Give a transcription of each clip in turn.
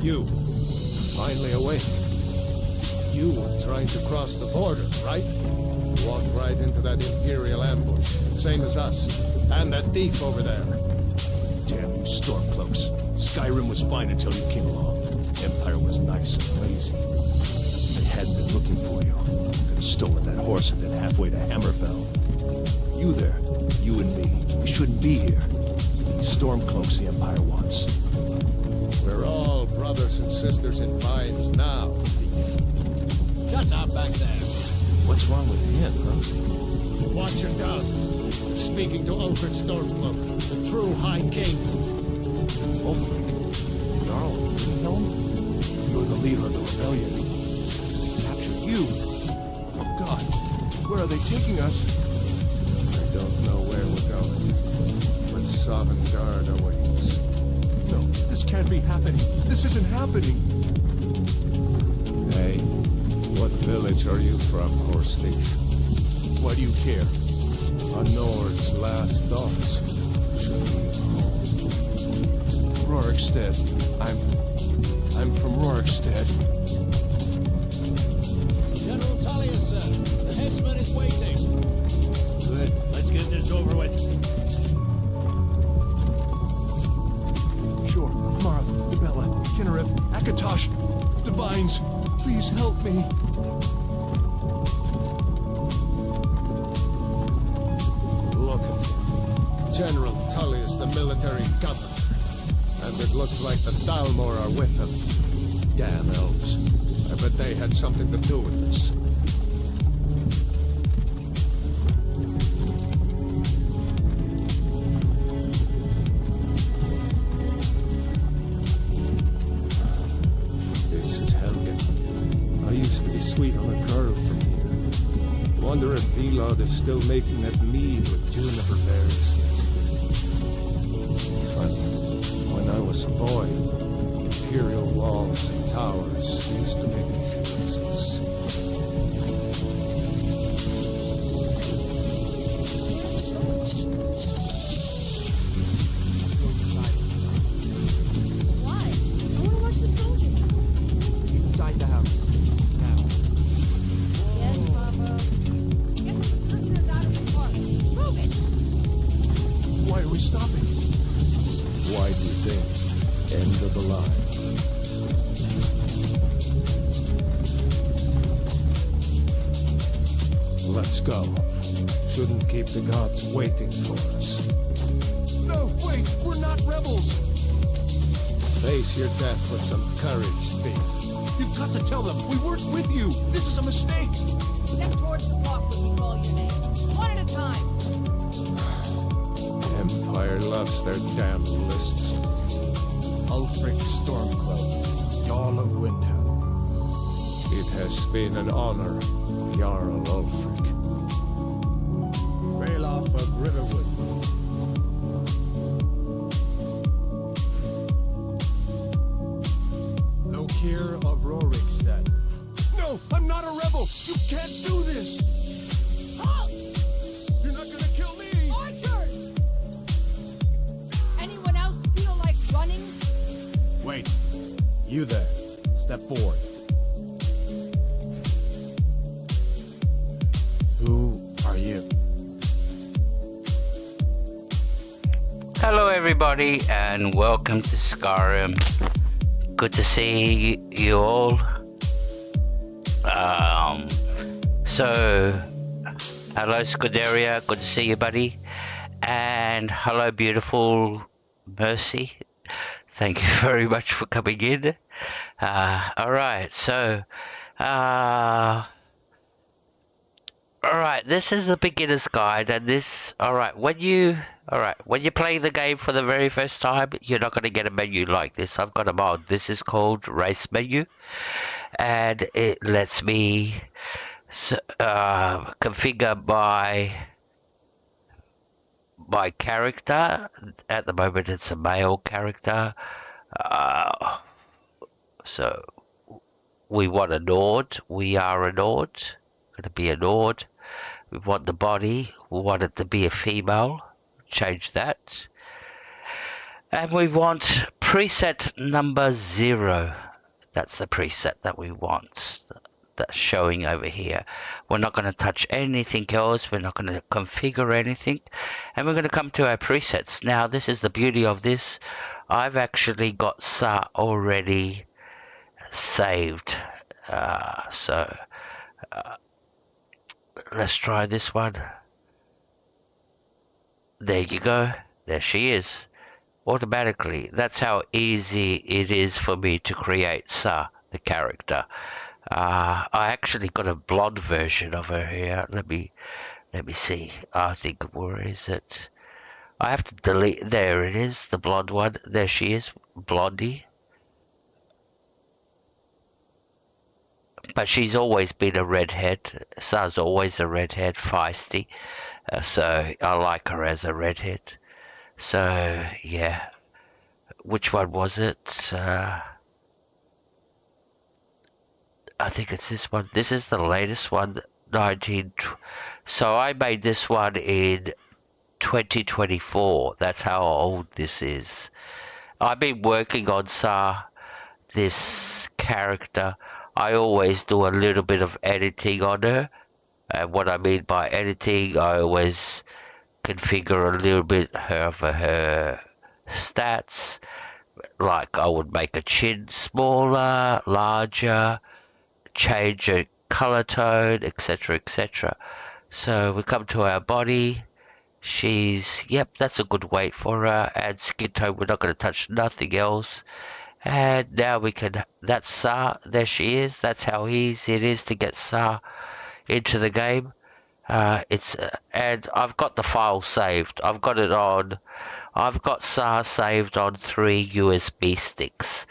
You, finally awake. You were trying to cross the border, right? Walked right into that Imperial ambush, same as us. And that thief over there. Damn you Stormcloaks. Skyrim was fine until you came along. Empire was nice and lazy. They hadn't been looking for you. Could have stolen that horse and been halfway to Hammerfell. You there, you and me, we shouldn't be here. It's these Stormcloaks the Empire wants. We're all brothers and sisters in vines now, thief. Shut up back there. What's wrong with him, huh? Watch your tongue. You're speaking to Ulfric Stormcloak, the true High King. Ulfric? Jarl, you know him? You're the leader of the rebellion. Capture you? Oh God, where are they taking us? I don't know where we're going, but Sovngarde awaits. No, this can't be happening. This isn't happening. Hey, what village are you from, horse thief? Why do you care? A Nord's last thoughts. Rorikstead. I'm from Rorikstead. General Tullius, sir. The headsman is waiting. Good. Let's get this over with. Sure. Mara, Bella, Kinnarev, Akatosh, Divines, please help me. Look at him. General Tullius, the military governor. And it looks like the Dalmor are with him. Damn elves. I bet they had something to do with this. This is Helgen. I used to be sweet on a curl from here. Wonder if Vilod is still making that mead with juniper berries against it. Funny, when I was a boy, imperial walls and towers used to make me feel so sick. Why? I want to watch the soldiers. Inside the house. Now. Yes, Bravo. Get those prisoners out of the park. Move it! Why are we stopping? Why do you think? End of the line. Let's go. Shouldn't keep the gods waiting for us. No, wait, we're not rebels. Face your death with some courage, thief. You've got to tell them we weren't with you. This is a mistake. Step towards the block when we call your name. One at a time. Empire loves their damn lists. Ulfric Stormcloak, Jarl of Windhelm. It has been an honor, Jarl Ulfric. Ralof of Riverwood. Lokir of Rorikstead. No, I'm not a rebel. You can't do this. Halt! You're not gonna kill me. Archers! Anyone else feel like running? Wait. You there. Step forward. Who are you? Hello everybody and welcome to Skyrim. Good to see you all. So hello Scuderia, good to see you buddy. And hello beautiful Mercy. Thank you very much for coming in. Alright, so alright, this is the beginner's guide, and this when you play the game for the very first time, you're not going to get a menu like this. I've got a mod. This is called race menu, and it lets me configure my character. At the moment it's a male character, so we want a Nord. We are a Nord, going to be a Nord. We want the body, we want it to be a female, change that. And we want preset number 0. That's the preset that we want. That's showing over here. We're not going to touch anything else. We're not going to configure anything. And we're going to come to our presets. Now, this is the beauty of this. I've actually got SA already saved. Let's try this one. There you go. There she is. Automatically. That's how easy it is for me to create SA, the character. I actually got a blonde version of her here. Let me see. I think, where is it? I have to delete. There it is, the blonde one. There she is, Blondie. But she's always been a redhead. SA's always a redhead, feisty. So I like her as a redhead. So yeah, which one was it? I think it's this one. This is the latest one, 19. So I made this one in 2024. That's how old this is. I've been working on this character. I always do a little bit of editing on her. And what I mean by editing, I always configure a little bit of her stats. Like I would make a chin smaller, larger, change her color tone, etc, etc. So we come to our body. She's, yep, that's a good weight for her. And skin tone, we're not going to touch nothing else. And now we can, that's SA, there she is. That's how easy it is to get SA into the game. And I've got the file saved. I've got SA saved on 3 USB sticks,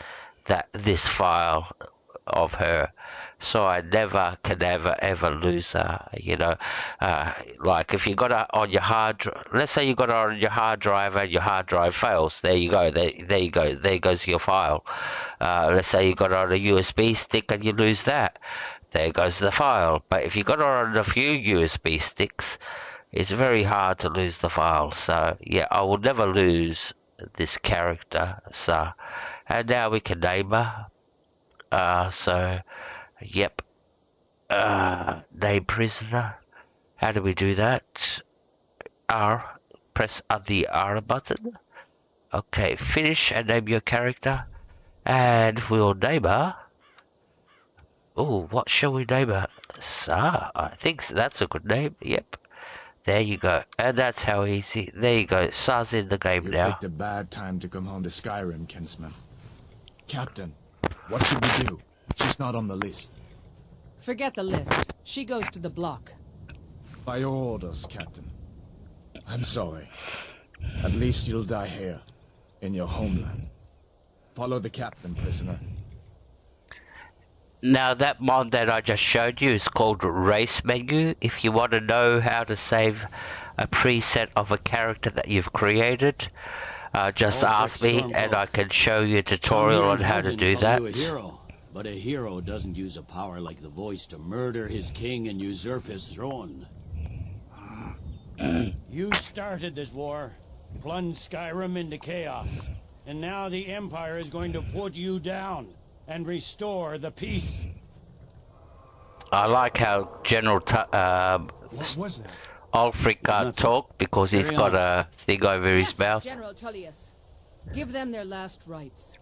this file of her. So I never can ever lose her, you know. Like if you got it on your let's say you got it on your hard drive and your hard drive fails, there you go, there you go, there goes your file. Let's say you got it on a USB stick and you lose that, there goes the file. But if you got it on a few USB sticks, it's very hard to lose the file. So yeah, I will never lose this character. So, and now we can name her. Yep. Name prisoner. How do we do that? R. Press the R button. Okay, finish and name your character. And we'll name her. Oh, what shall we name her? I think that's a good name. Yep. There you go. And that's how easy. There you go. SA's in the game now. You picked a bad time to come home to Skyrim, Kinsman. Captain, what should we do? She's not on the list. Forget the list. She goes to the block. By your orders, Captain. I'm sorry. At least you'll die here, in your homeland. Follow the captain, prisoner. Now that mod that I just showed you is called Race Menu. If you want to know how to save a preset of a character that you've created, just ask me and I can show you a tutorial on how to do that. But a hero doesn't use a power like the voice to murder his king and usurp his throne. You started this war, plunged Skyrim into chaos, and now the Empire is going to put you down and restore the peace. I like how General What was that? Ulfric can't talk because he's got a thing over his mouth. General Tullius. Give them their last rites.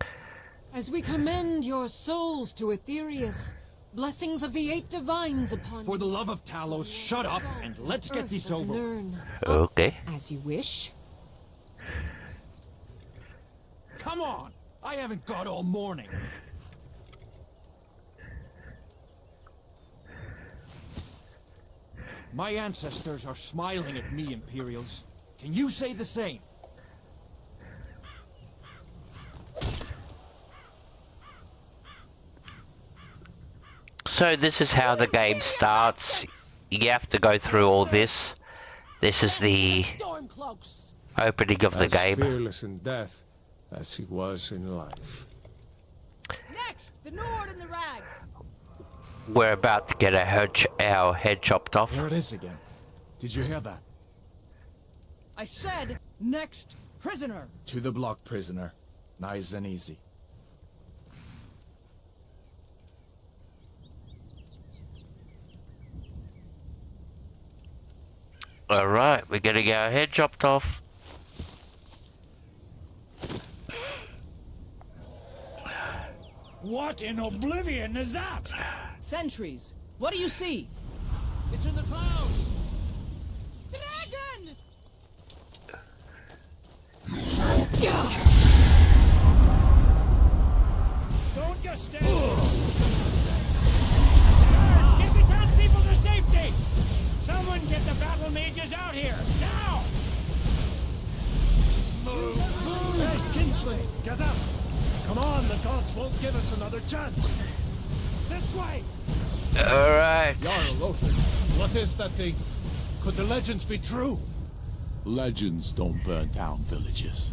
As we commend your souls to Aetherius, blessings of the 8 divines upon For the love of Talos, shut up and let's get this over. Learn. Okay. As you wish. Come on! I haven't got all morning. My ancestors are smiling at me, Imperials. Can you say the same? So this is how the game starts. You have to go through all this. This is the opening of the As game. fearless in death as he was in life. Next, the Nord and the Rags. We're about to get our head chopped off. There it is again. Did you hear that? I said, next prisoner. To the block, prisoner. Nice and easy. Alright, we're getting our head chopped off. What in oblivion is that? Sentries, what do you see? It's in the clouds. Dragon! Don't just stand there. Guards, get the townspeople to safety! Someone get the battle mages out here, now! Move! Hey, Kingsley, get up! Come on, the gods won't give us another chance! This way! Alright. Jarl Lothar, what is that thing? Could the legends be true? Legends don't burn down villages.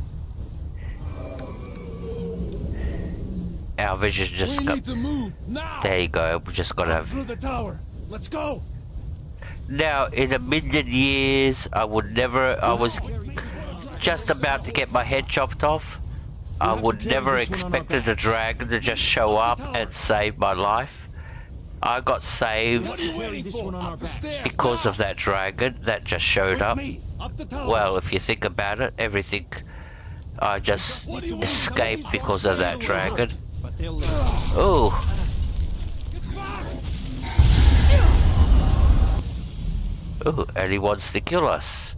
Our vision just We got. need to move, now! There you go, we just gotta. Through the tower! Let's go! Now, in a million years, I would never. I was just about to get my head chopped off. I would never expected a dragon to just show up and save my life. I got saved because of that dragon that just showed up. Well, if you think about it, everything. I just escaped because of that dragon. Ooh. Ooh, and he wants to kill us.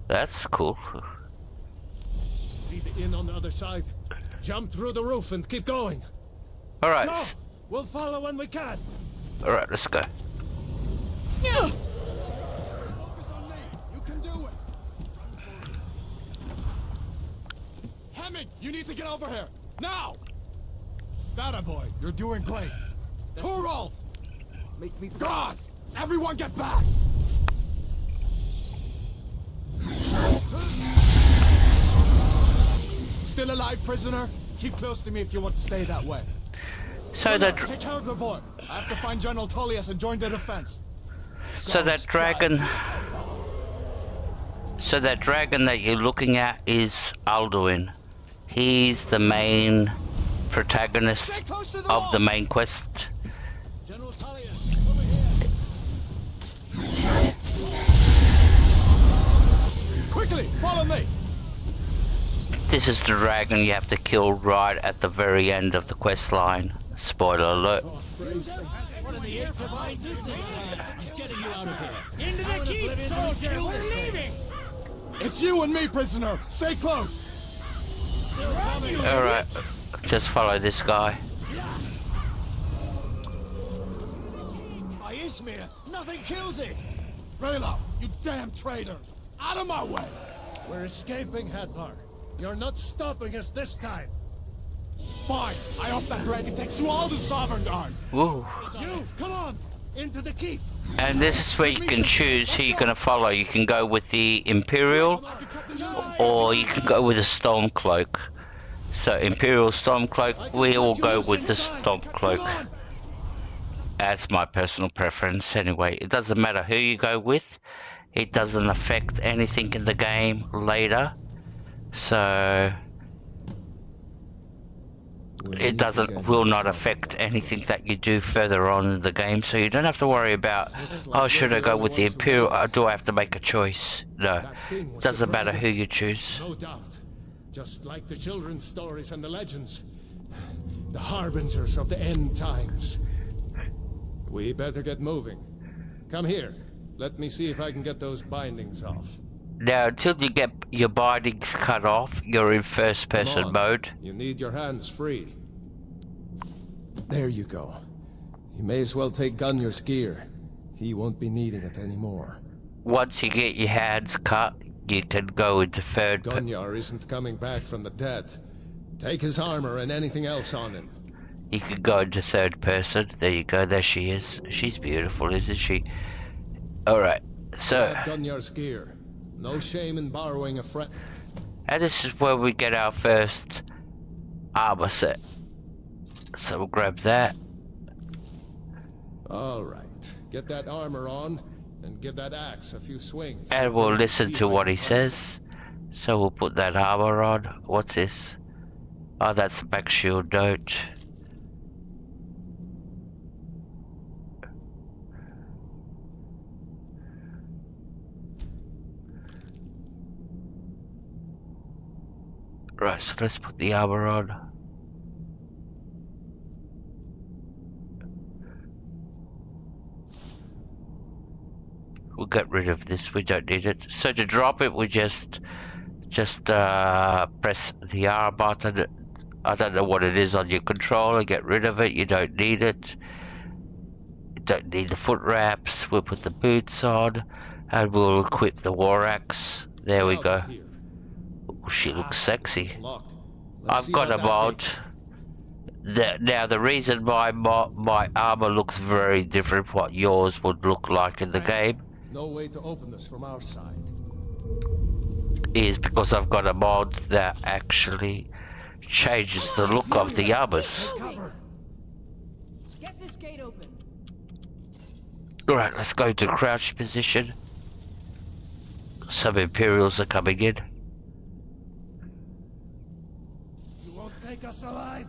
That's cool. See the inn on the other side? Jump through the roof and keep going. Alright. Go! We'll follow when we can. Alright, let's go. Focus on me. You can do it. Hammond, you need to get over here. Now! That boy, you're doing great. Torolf! Make me gods! Everyone get back! Still alive, prisoner? Keep close to me if you want to stay that way. So that Take care of the boy. I have to find General Tullius and join the defense. so that dragon that you're looking at is Alduin. He's the main protagonist of the main quest. General Tullius, over here. Quickly, follow me. This is the dragon you have to kill right at the very end of the quest line. Spoiler alert. What are the eight divine business? Getting you out of here. Into the keep, soldier! We're leaving! It's you and me, prisoner. Stay close. Alright, just follow this guy. By Ishmir, nothing kills it. Rayla, you damn traitor. Out of my way. We're escaping, Hadvar. You're not stopping us this time. Fine. I hope that dragon takes you all to Sovngarde. Woo. You, come on! Into the keep! And this is where you can choose who you're going to follow. You can go with the Imperial, or you can go with the Stormcloak. So Imperial Stormcloak, we all go with the Stormcloak. That's my personal preference anyway. It doesn't matter who you go with. It doesn't affect anything in the game later. So it will not affect anything that you do further on in the game, so you don't have to worry about, oh, should I go with the Imperial, or do I have to make a choice? No, it doesn't matter who you choose. No doubt. Just like the children's stories and the legends. The harbingers of the end times. We better get moving. Come here. Let me see if I can get those bindings off. Now, until you get your bindings cut off, you're in first-person mode. You need your hands free. There you go. You may as well take Gunnar's gear. He won't be needing it anymore. Once you get your hands cut, you can go into third person. Gunnar isn't coming back from the dead. Take his armor and anything else on him. You can go into third person. There you go, there she is. She's beautiful, isn't she? Alright, so... Grab Gunnar's gear. No shame in borrowing a friend. And this is where we get our first armor set. So we'll grab that. Alright. Get that armor on, and give that axe a few swings. And we'll listen to what he says. So we'll put that armor on. What's this? Oh, that's the back shield note. Right, so let's put the armor on. We'll get rid of this, we don't need it. So to drop it, we just press the R button. I don't know what it is on your controller, get rid of it, you don't need it. You don't need the foot wraps, we'll put the boots on, and we'll equip the war axe. There we go. Oh, she looks sexy. I've got a mod. Now the reason why my armor looks very different from what yours would look like in the game No way to open this from our side. is because I've got a mod that actually changes the look of the armors. Get this gate open. Alright, let's go to crouch position. Some Imperials are coming in. You won't take us alive.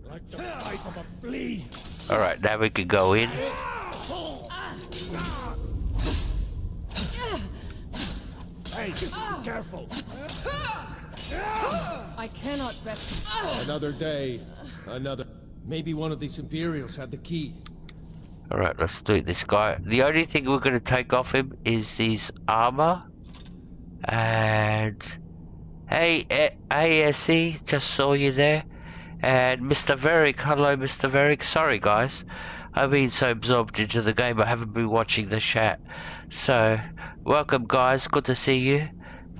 Like the bite of a flea. Alright, now we can go in. Hey, be careful. I cannot rest. Another day. Another. Maybe one of these Imperials had the key. Alright, let's do this guy. The only thing we're going to take off him is his armor. And... Hey, ASE, just saw you there. And Mr. Verick, hello Mr. Verick. Sorry guys, I've been so absorbed into the game I haven't been watching the chat. So, welcome guys, good to see you.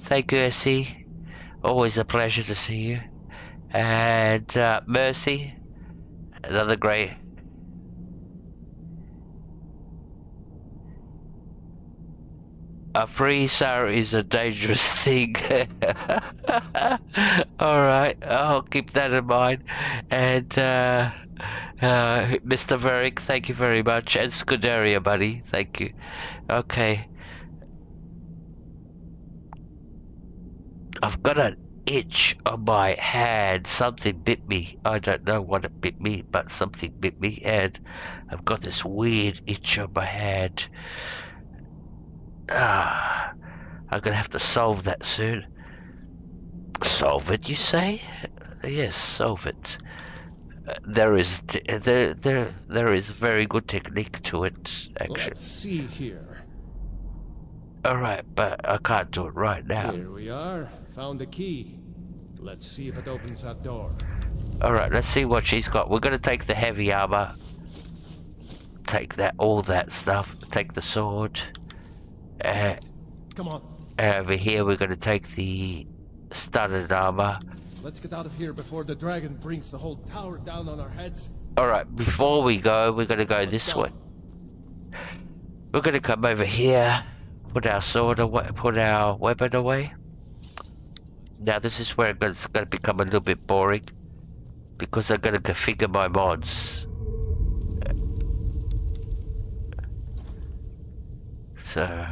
Thank you SE, always a pleasure to see you. And Mercy, another great... A freezer is a dangerous thing. Alright, I'll keep that in mind. And Mr. Verick, thank you very much. And Scuderia, buddy, thank you. Okay. I've got an itch on my hand. Something bit me. I don't know what it bit me, but something bit me. And I've got this weird itch on my hand. I'm gonna have to solve that soon. Solve it, you say? Yes, solve it. There is very good technique to it, actually. Let's see here. Alright, but I can't do it right now. Here we are. Found the key. Let's see if it opens that door. Alright, let's see what she's got. We're gonna take the heavy armor. Take that, all that stuff. Take the sword. Come on. Over here we're gonna take the studded armor. Let's get out of here before the dragon brings the whole tower down on our heads. Alright, before we go, we're gonna go this way. We're gonna come over here, put our sword away, put our weapon away. Now this is where it's gonna become a little bit boring, because I'm gonna configure my mods. So...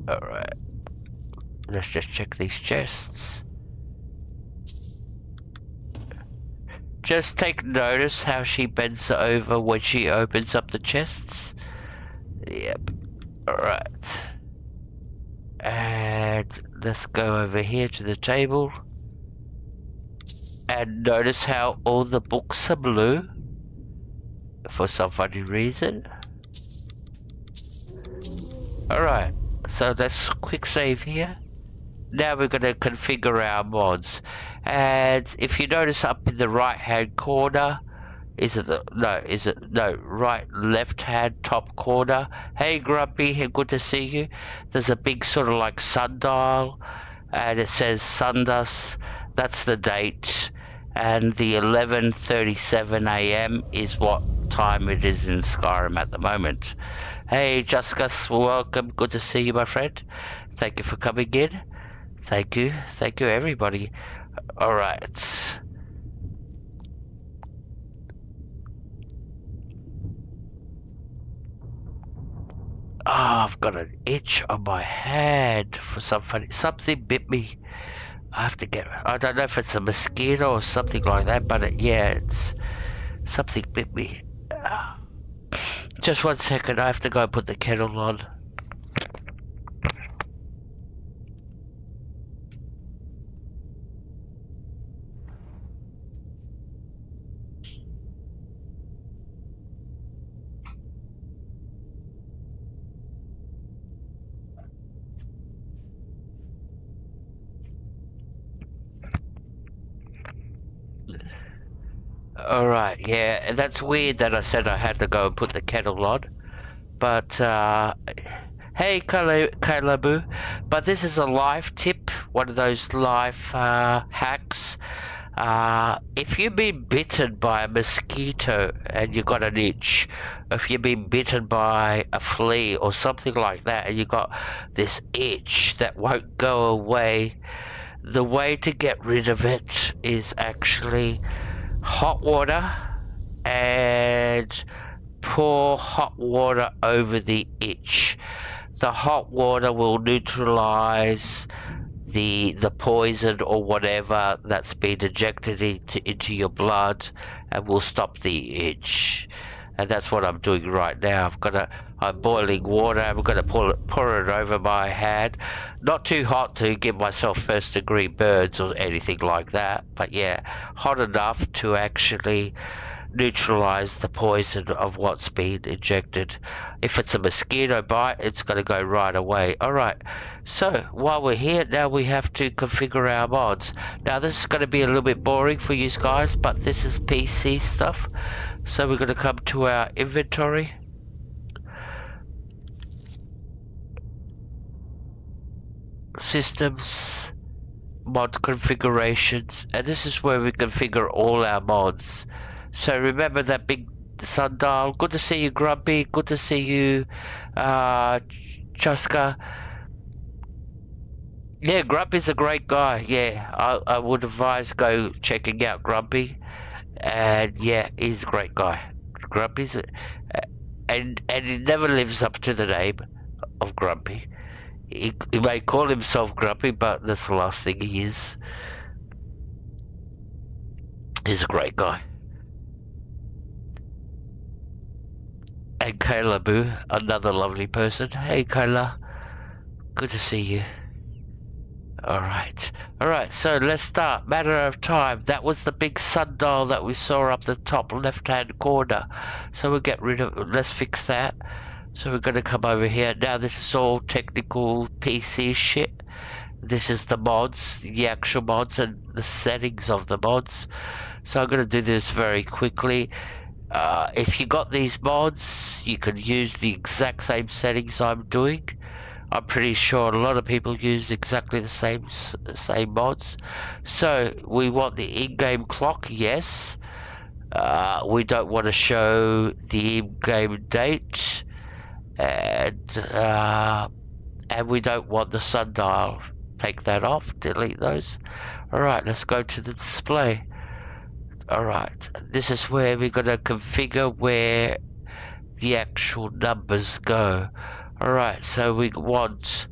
Alright. Let's just check these chests. Just take notice how she bends over when she opens up the chests. Yep. Alright. And let's go over here to the table. And notice how all the books are blue. For some funny reason. Alright. So let's quick save here. Now we're going to configure our mods. And if you notice up in the right hand corner, right left hand top corner. Hey Grumpy, good to see you. There's a big sort of like sundial, and it says Sundas. That's the date, and the 11:37 AM is what time it is in Skyrim at the moment. Hey Justus, welcome, good to see you my friend. Thank you for coming in. Thank you everybody. Alright. I've got an itch on my hand for something bit me. I have to get, I don't know if it's a mosquito or something like that, but yeah, it's something bit me. Just 1 second, I have to go put the kettle on. Alright, yeah, and that's weird that I said I had to go and put the kettle on. But, hey, Kalabu. But this is a life tip, one of those life hacks. If you've been bitten by a mosquito and you got an itch, if you've been bitten by a flea or something like that and you got this itch that won't go away, the way to get rid of it is actually hot water, and pour hot water over the itch. The hot water will neutralize the poison or whatever that's been injected into your blood, and will stop the itch. And that's what I'm doing right now. I'm boiling water. I'm gonna pour it over my hand. Not too hot to give myself first degree burns or anything like that, but yeah, hot enough to actually neutralize the poison of what's been injected. If it's a mosquito bite, it's gonna go right away. Alright, so while we're here, now we have to configure our mods. Now this is gonna be a little bit boring for you guys, but this is PC stuff. So we're gonna come to our inventory. Systems, mod configurations, and this is where we configure all our mods. So remember that big sundial. Good to see you, Grumpy. Good to see you, Chuska. Yeah, Grumpy's a great guy. Yeah, I would advise go checking out Grumpy. And yeah, he's a great guy. Grumpy's and he never lives up to the name of Grumpy. He may call himself Grumpy, but that's the last thing he is. He's a great guy. And Kayla Boo, another lovely person. Hey Kayla, good to see you. Alright, so let's start. Matter of time. That was the big sundial that we saw up the top left hand corner. So we'll get rid of it. Let's fix that. So we're going to come over here. Now this is all technical PC shit. This is the mods, the actual mods and the settings of the mods. So I'm going to do this very quickly. If you got these mods, you can use the exact same settings I'm doing. I'm pretty sure a lot of people use exactly the same mods. So we want the in-game clock, yes. We don't want to show the in-game date, and we don't want the sundial. Take that off, delete those. Alright, let's go to the display. Alright, this is where we're going to configure where the actual numbers go. Alright, so we want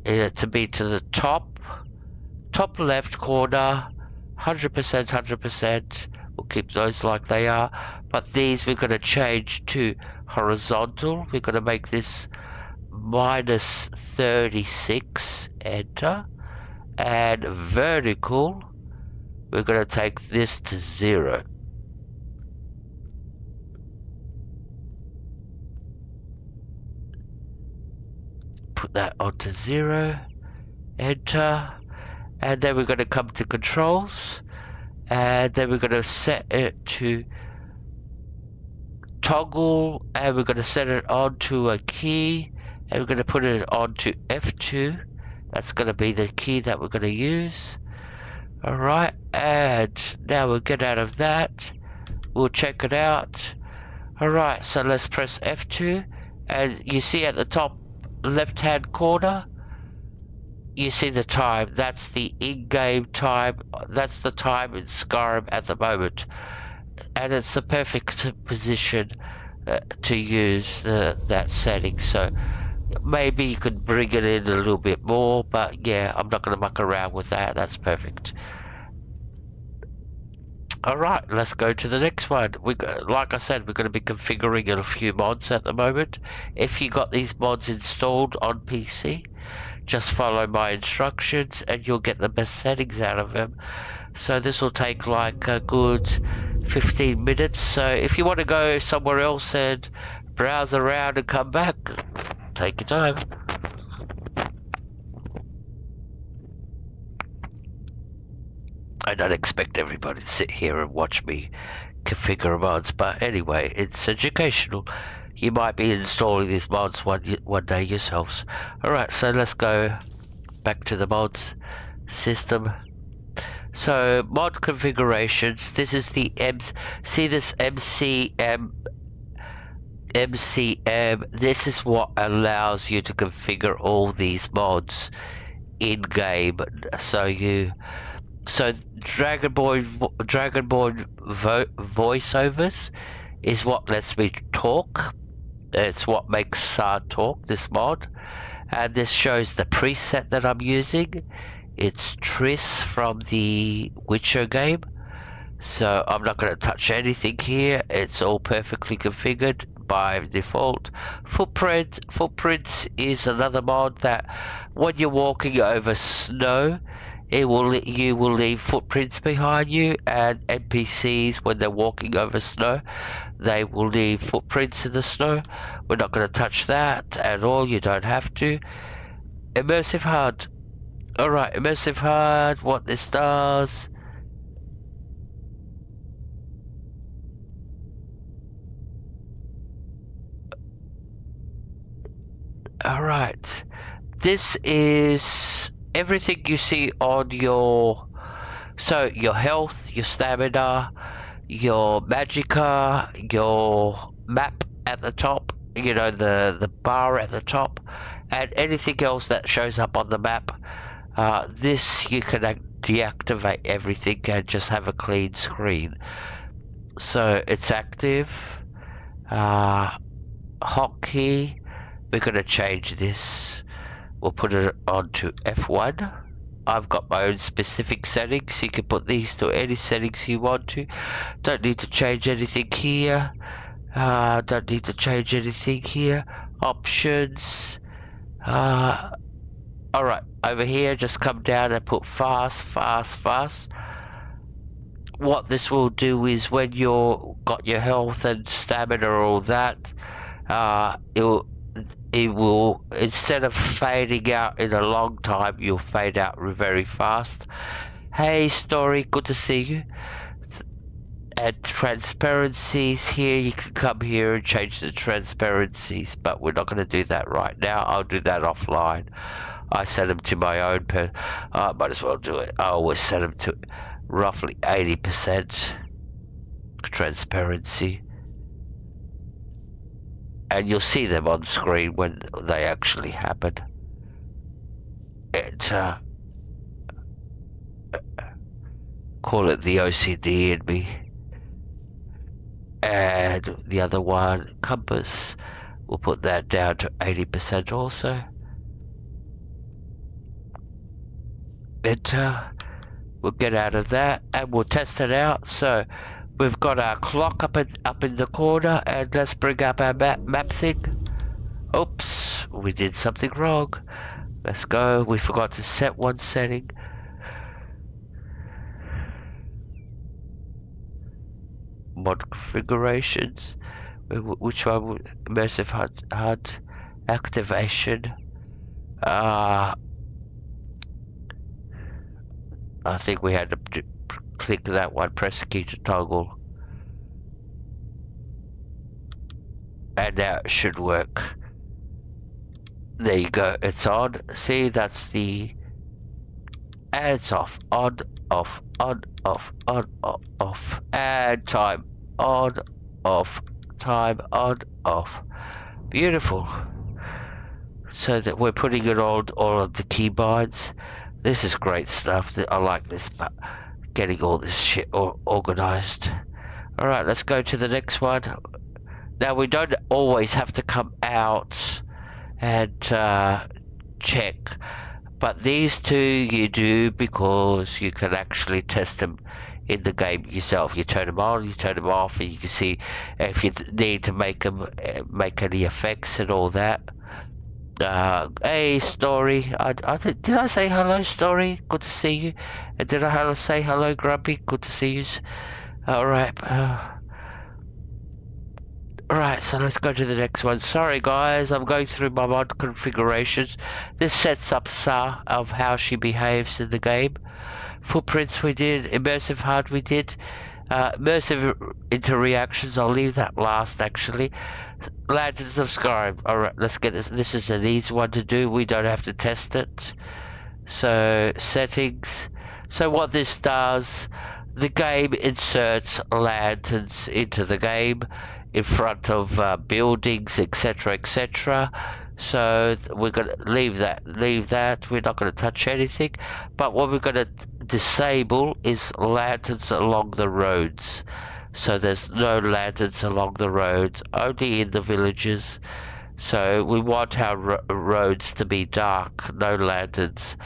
it to be to the top left corner, 100%, 100%. We'll keep those like they are, but these we're going to change to horizontal. We're going to make this minus 36, enter, and vertical, we're going to take this to 0. Put that onto 0, enter, and then we're going to come to controls, and then we're going to set it to toggle, and we're going to set it onto a key, and we're going to put it onto F2. That's going to be the key that we're going to use. Alright, and now we'll get out of that, we'll check it out. Alright, so let's press F2, and you see at the top left hand corner, you see the time. That's the in-game time. That's the time in Skyrim at the moment, and it's the perfect position to use that setting. So Maybe you could bring it in a little bit more, but yeah, I'm not going to muck around with that. That's perfect. Alright, let's go to the next one. Like I said, we're going to be configuring a few mods at the moment. If you got these mods installed on PC, just follow my instructions and you'll get the best settings out of them. So this will take like a good 15 minutes. So if you want to go somewhere else and browse around and come back, take your time. I don't expect everybody to sit here and watch me configure mods, but anyway, it's educational. You might be installing these mods one day yourselves. Alright, so let's go back to the mods system. So, mod configurations, this is the see this MCM, this is what allows you to configure all these mods in-game. So Dragonborn voiceovers is what lets me talk. It's what makes Sard talk, this mod. And this shows the preset that I'm using. It's Triss from the Witcher game. So I'm not going to touch anything here. It's all perfectly configured by default. Footprints is another mod that when you're walking over snow, you will leave footprints behind you, and NPCs, when they're walking over snow, they will leave footprints in the snow. We're not going to touch that at all. You don't have to. Immersive HUD. Alright, Immersive HUD, what this does. Alright. This is everything you see on your health, your stamina, your magicka, your map at the top, you know, the bar at the top, and anything else that shows up on the map. This you can deactivate everything and just have a clean screen. So it's active. Hotkey, we're going to change this. We'll put it on to F1. I've got my own specific settings. You can put these to any settings you want to. Don't need to change anything here. Don't need to change anything here. Options. Alright, over here, just come down and put fast. What this will do is when you've got your health and stamina and all that, it will, instead of fading out in a long time, you'll fade out very fast. Hey Story, good to see you. And transparencies here, you can come here and change the transparencies, but we're not going to do that right now. I'll do that offline. I set them to my own I might as well do it. I always set them to roughly 80% transparency. And you'll see them on screen when they actually happen. And call it the OCD in me. And the other one, compass, we'll put that down to 80% also. Enter. We'll get out of that and we'll test it out. So we've got our clock up in the corner, and let's bring up our map thing. Oops, we did something wrong. Let's go. We forgot to set one setting. Mod configurations. Which one would immersive HUD activation? I think we had to click that one, press the key to toggle. And now it should work. There you go, it's on. See, that's the... And it's off. On, off, on, off, on, off. And time. On, off. Time, on, off. Beautiful. So that we're putting it on all of the keybinds. This is great stuff. I like this, but getting all this shit organized. Alright, let's go to the next one. Now, we don't always have to come out and check. But these two you do because you can actually test them in the game yourself. You turn them on, you turn them off, and you can see if you need to make them make any effects and all that. Hey, Story. Did I say hello, Story? Good to see you. And did I say hello, Grumpy? Good to see you. Alright. Alright, so let's go to the next one. Sorry, guys. I'm going through my mod configurations. This sets up Sa of how she behaves in the game. Footprints we did. Immersive HUD we did. Immersive interreactions, I'll leave that last, actually. Lanterns of Skyrim. Alright, let's get this. This is an easy one to do. We don't have to test it. So, settings. So what this does, the game inserts lanterns into the game in front of buildings, etc., etc. So we're going to leave that. We're not going to touch anything. But what we're going to disable is lanterns along the roads. So there's no lanterns along the roads, only in the villages. So we want our roads to be dark, no lanterns.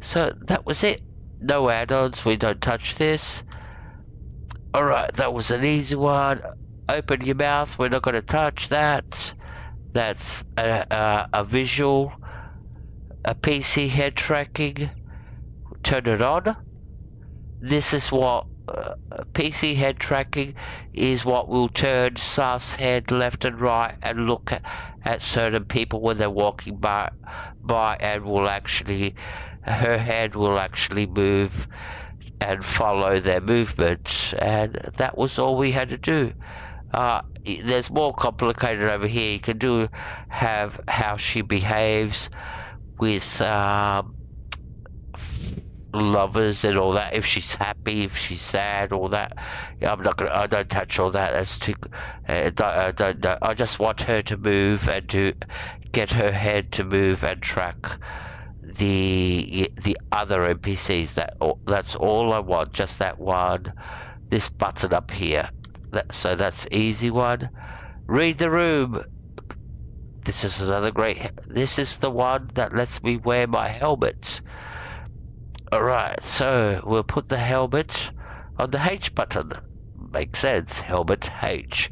So that was it. No add-ons, we don't touch this. Alright, that was an easy one. Open your mouth, we're not going to touch that. That's a visual, a PC head tracking. Turn it on. This is what PC head tracking is, what will turn Sa's head left and right and look at certain people when they're walking by and will actually, her head will actually move and follow their movements. And that was all we had to do. There's more complicated over here. You can have how she behaves with lovers and all that, if she's happy, if she's sad, all that. Yeah, I don't touch all that. That's too. I don't know. I just want her to move and to get her head to move and track the other NPCs. That's all I want. Just that one. This button up here. So that's easy one. Read the room. This is another great. This is the one that lets me wear my helmet. Alright, so we'll put the helmet on the H button. Makes sense, helmet H.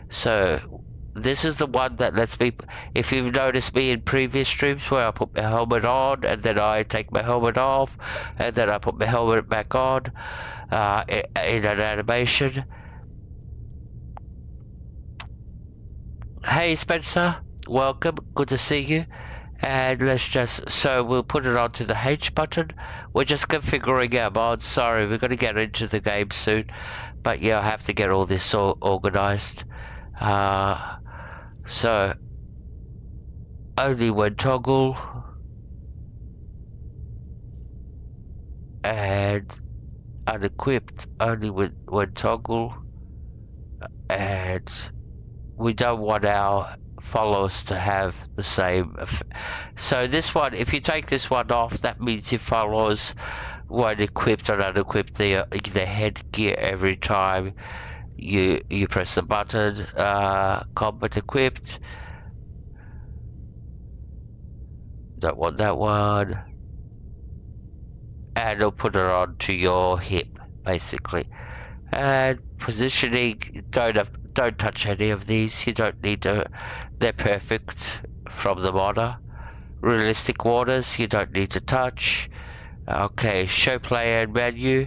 So this is the one that lets me, if you've noticed me in previous streams where I put my helmet on and then I take my helmet off and then I put my helmet back on in an animation. Hey Spencer, welcome, good to see you. And so we'll put it onto the H button. We're just configuring our mod. Sorry, we're going to get into the game soon. But yeah, I have to get all this organized. So, only when toggle. And unequipped, only when toggle. And we don't want our followers to have the same. So this one, if you take this one off, that means your followers won't equip or unequip their headgear every time you press the button. Combat equipped. Don't want that one. And it'll put it onto your hip, basically. And positioning, don't touch any of these. You don't need to. They're perfect from the modder. Realistic waters, you don't need to touch. Okay, show player and menu.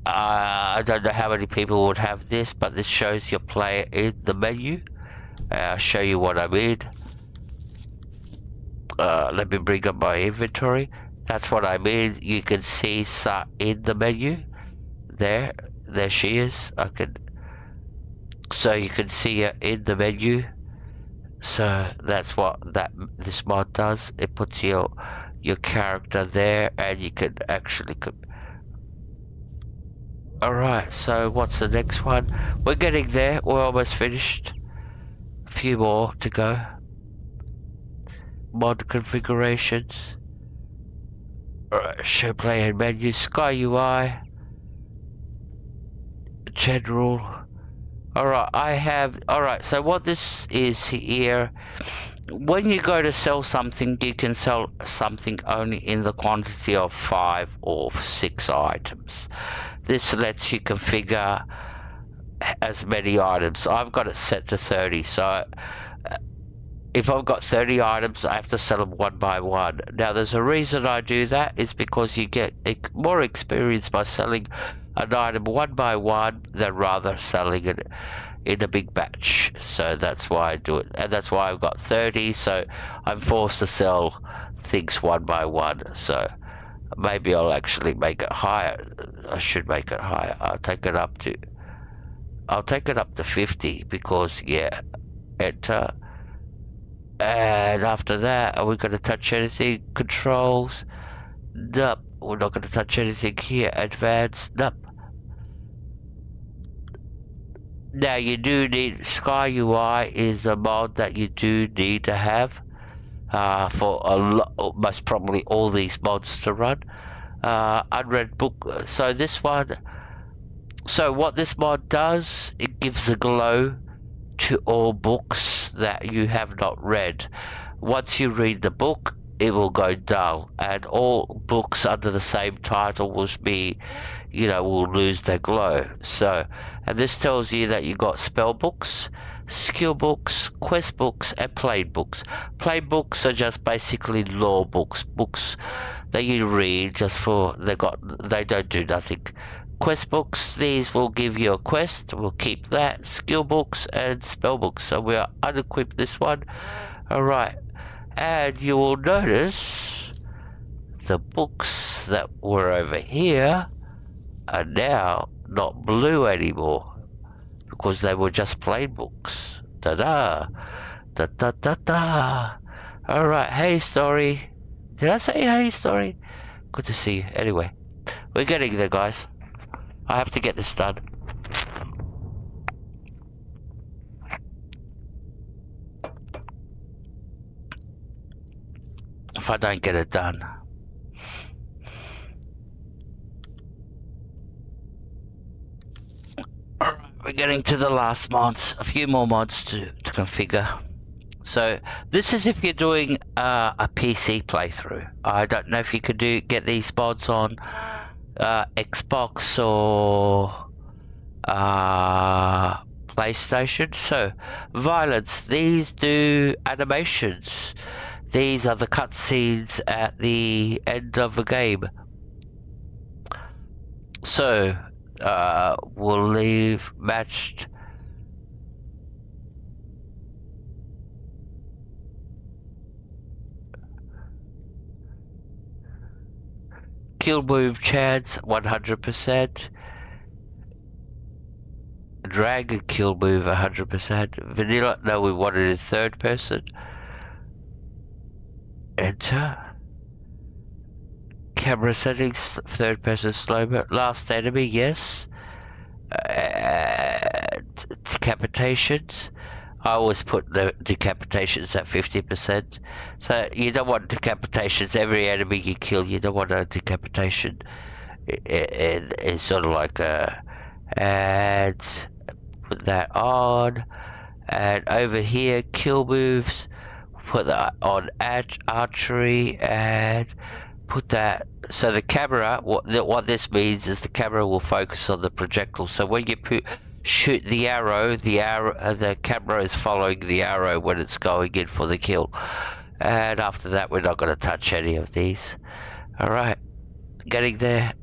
I don't know how many people would have this, but this shows your player in the menu. I'll show you what I mean. Let me bring up my inventory. That's what I mean. You can see Sa in the menu. There she is. So you can see her in the menu. So that's what this mod does. It puts your character there, and you can actually. Alright, so what's the next one? We're getting there. We're almost finished. A few more to go. Mod configurations. Alright, show player menu. Sky UI. General. Alright, I have... Alright, so what this is here... When you go to sell something, you can sell something only in the quantity of 5 or 6 items. This lets you configure as many items. I've got it set to 30, so if I've got 30 items, I have to sell them one by one. Now, there's a reason I do that, is because you get more experience by selling an item one by one than rather selling it in a big batch. So that's why I do it, and that's why I've got 30, so I'm forced to sell things one by one. So maybe I'll actually make it higher. I should make it higher. I'll take it up to 50, because yeah, enter. And after that, are we going to touch anything? Controls? Nope. We're not going to touch anything here. Advanced? Nope. Now, you do need... Sky UI is a mod that you do need to have for most probably all these mods to run. Unread book. So this one... So what this mod does, it gives a glow to all books that you have not read. Once you read the book, it will go dull, and all books under the same title will be, will lose their glow. So, and this tells you that you got spell books, skill books, quest books, and plain books. Plain books are just basically lore books, books that you read just for they don't do nothing. Quest books, these will give you a quest, we'll keep that. Skill books and spell books, so we'll unequip this one. Alright, and you will notice the books that were over here are now not blue anymore, because they were just plain books. Da-da, da-da-da-da. Alright, hey story. Did I say hey story? Good to see you. Anyway, we're getting there, guys. I have to get this done. If I don't get it done. Alright, we're getting to the last mods. A few more mods to configure. So, this is if you're doing a PC playthrough. I don't know if you could get these mods on Xbox or PlayStation. So, violence, these do animations. These are the cutscenes at the end of the game. So, we'll leave matched. Kill move chance 100%. Drag and kill move 100%. Vanilla, no, we want it in third person. Enter. Camera settings, third person slow-mo. Last enemy, yes. Decapitations. I always put the decapitations at 50%. So you don't want decapitations. Every enemy you kill, you don't want a decapitation. It's sort of like a... And put that on. And over here, kill moves. Put that on archery and put that... So the camera, what this means is the camera will focus on the projectile. So when you shoot the arrow, the camera is following the arrow when it's going in for the kill. And after that, we're not going to touch any of these. Alright, getting there.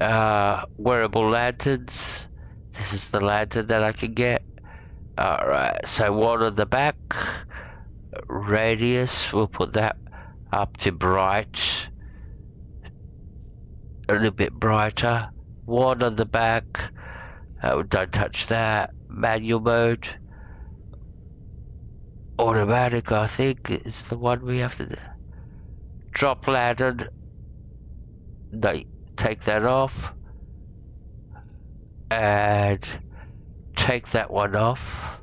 Wearable lanterns. This is the lantern that I can get. Alright, so one on the back. Radius, we'll put that up to bright. A little bit brighter. One on the back. Don't touch that. Manual mode. Automatic, I think, is the one we have to do. Drop lantern. No, take that off. And take that one off.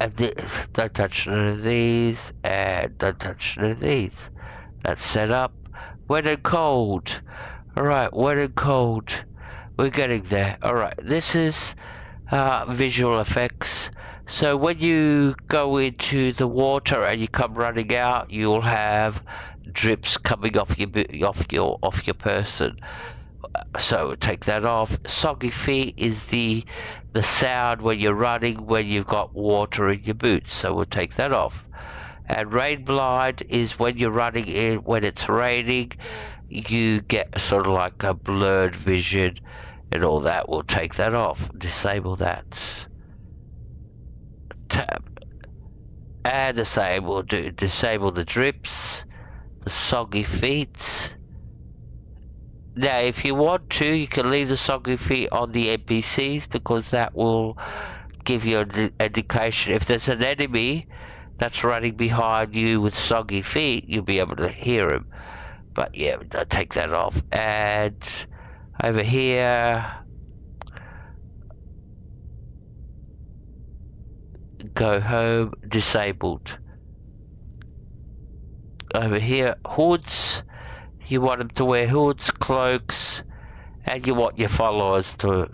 And don't touch none of these. And don't touch none of these. That's set up. Wet and cold. Alright, wet and cold. We're getting there. Alright, this is visual effects. So when you go into the water and you come running out, you'll have drips coming off your person. So take that off. Soggy feet is the sound when you're running when you've got water in your boots. So we'll take that off. And rain blind is when you're running in when it's raining. You get sort of like a blurred vision and all that. We'll take that off. Disable that. Tab. And the same we'll do. Disable the drips, the soggy feet. Now, if you want to, you can leave the soggy feet on the NPCs because that will give you an indication. If there's an enemy that's running behind you with soggy feet, you'll be able to hear him. But yeah, I'll take that off. And over here, go home, disabled. Over here, hoods. You want them to wear hoods, cloaks, and you want your followers to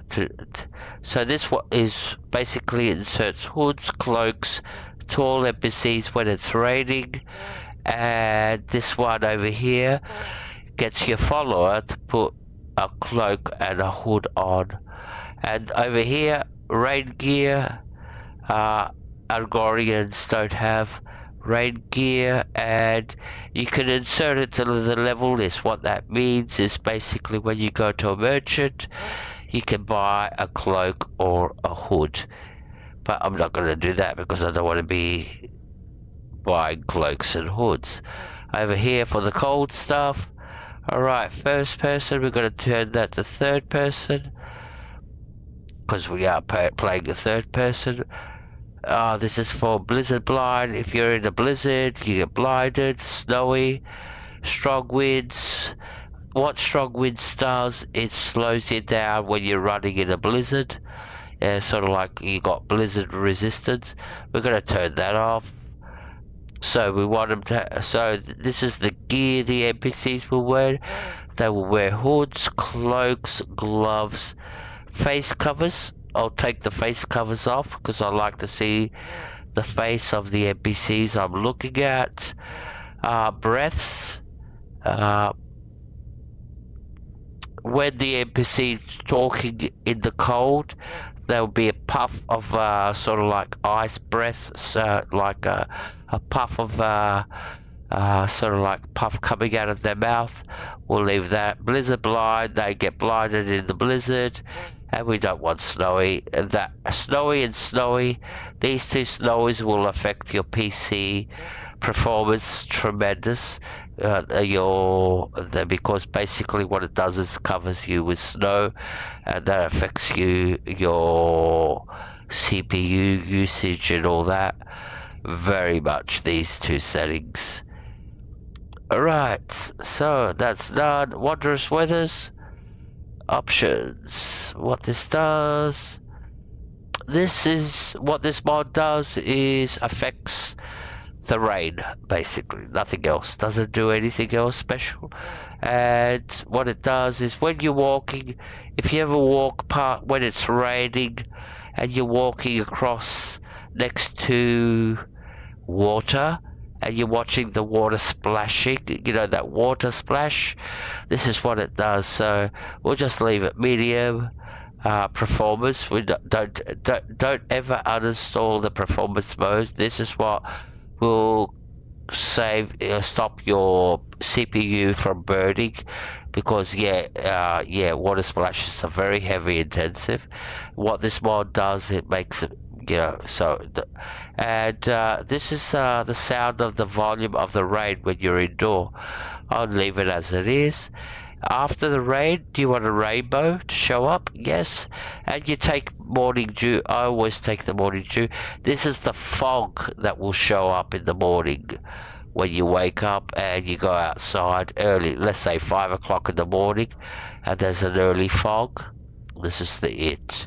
so this is basically inserts hoods, cloaks to all NPCs when it's raining, and this one over here gets your follower to put a cloak and a hood on. And over here, rain gear, Algorians don't have rain gear, and you can insert it to the level list. What that means is basically when you go to a merchant, you can buy a cloak or a hood. But I'm not going to do that because I don't want to be buying cloaks and hoods. Over here for the cold stuff, alright, first person, we're going to turn that to third person because we are playing a third person. This is for blizzard blind. If you're in a blizzard, you get blinded. Snowy, strong winds. What strong winds does, it slows you down when you're running in a blizzard. Sort of like you got blizzard resistance. We're going to turn that off. So we want them to. So this is the gear the NPCs will wear. They will wear hoods, cloaks, gloves, face covers. I'll take the face covers off because I like to see the face of the NPCs I'm looking at. Breaths. When the NPC's talking in the cold, there will be a puff of sort of like ice breath, so like a puff of sort of like puff coming out of their mouth. We'll leave that. Blizzard blind, they get blinded in the blizzard. And we don't want snowy. That snowy and snowy, these two snowies will affect your PC performance tremendous. Because basically what it does is covers you with snow, and that affects your CPU usage and all that very much. These two settings. Alright, so that's done. Wondrous weathers. Options. What this does, what this mod does is affects the rain, basically, nothing else. Doesn't do anything else special. And what it does is when you're walking, if you ever walk when it's raining and you're walking across next to water and you're watching the water splashing, you know, that water splash, this is what it does. So we'll just leave it medium performance. We don't ever uninstall the performance mode. This is what will stop your CPU from burning, because water splashes are very heavy intensive. What this mod does, it makes it, you know, so this is the sound of the volume of the rain when you're indoor. I'll leave it as it is. After the rain, do you want a rainbow to show up? Yes. And you take morning dew. I always take the morning dew. This is the fog that will show up in the morning when you wake up and you go outside early, let's say 5 o'clock in the morning, and there's an early fog. This is it.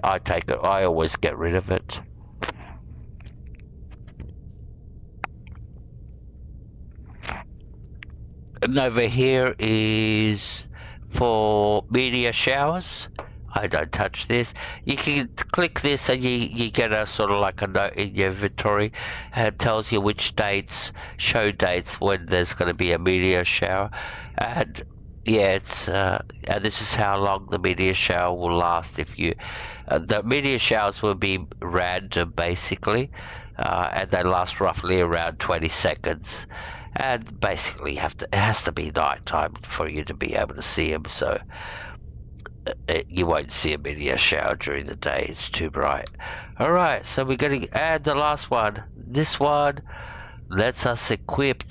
I take it. I always get rid of it. And over here is for meteor showers. I don't touch this. You can click this and you get a sort of like a note in your inventory, and it tells you which dates, show dates when there's going to be a meteor shower. And yeah, it's and this is how long the meteor shower will last. If you the meteor showers will be random basically, and they last roughly around 20 seconds. And basically it has to be nighttime for you to be able to see them, so you won't see a meteor shower during the day, it's too bright. Alright, so we're going to add the last one. This one lets us equip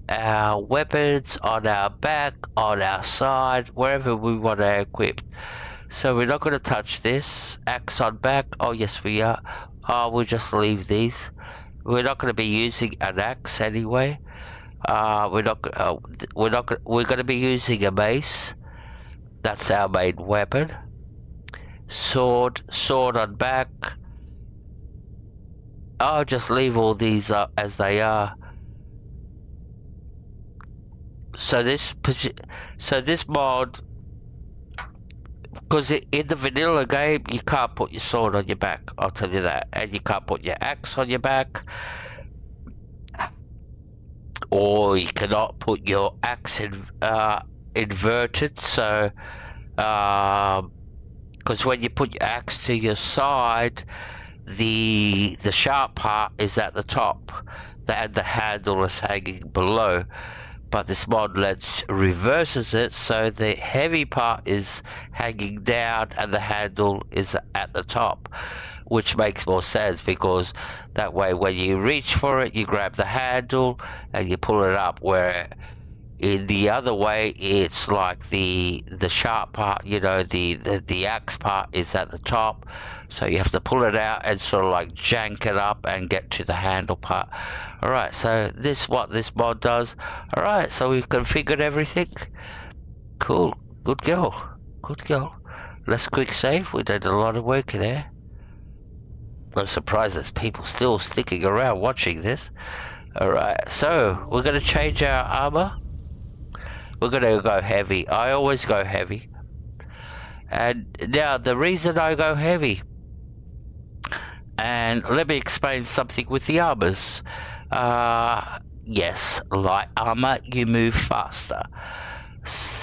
our weapons on our back, on our side, wherever we want to equip. So we're not going to touch this. Axe on back, oh yes we are. We'll just leave these. We're not going to be using an axe anyway. We're going to be using a mace. That's our main weapon. Sword on back. I'll just leave all these up as they are. So this mod, because in the vanilla game you can't put your sword on your back, I'll tell you that, and you can't put your axe on your back, or you cannot put your axe in inverted. So because when you put your axe to your side, the sharp part is at the top and the handle is hanging below, but this mod reverses it, so the heavy part is hanging down and the handle is at the top, which makes more sense, because that way when you reach for it you grab the handle and you pull it up, where in the other way it's like the sharp part, you know, the axe part is at the top, so you have to pull it out and sort of like jank it up and get to the handle part. Alright, so this what this mod does. Alright, so we've configured everything. Cool, good girl, good girl. Let's quick save. We did a lot of work there. I'm surprised there's people still sticking around watching this. Alright, so we're going to change our armor. We're going to go heavy. I always go heavy. And now the reason I go heavy, and let me explain something with the armors. Yes, light armor you move faster.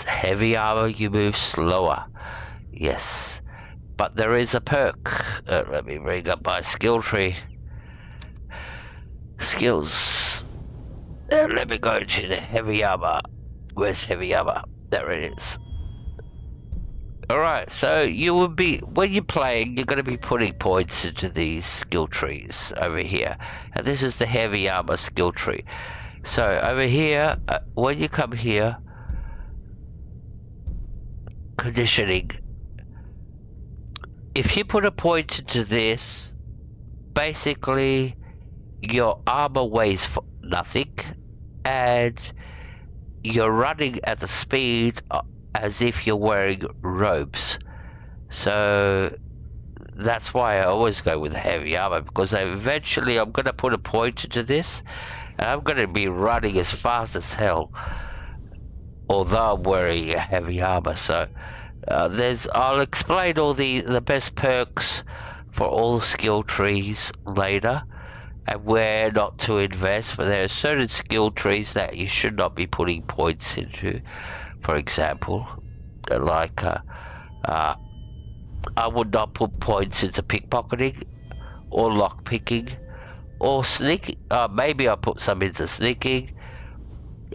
Heavy armor you move slower. Yes, but there is a perk. Let me bring up my skill tree. Skills. Let me go to the heavy armor. Where's heavy armor? There it is. Alright, so you will be, when you're playing, you're going to be putting points into these skill trees over here. And this is the heavy armor skill tree. So over here, when you come here, conditioning. If you put a point into this, basically your armor weighs for nothing, and you're running at the speed as if you're wearing robes. So that's why I always go with heavy armor, because eventually I'm going to put a point into this and I'm going to be running as fast as hell, although I'm wearing a heavy armor. So I'll explain all the best perks for all skill trees later, and where not to invest, but there are certain skill trees that you should not be putting points into. For example, like I would not put points into pickpocketing or lockpicking or sneaking. Maybe I'll put some into sneaking.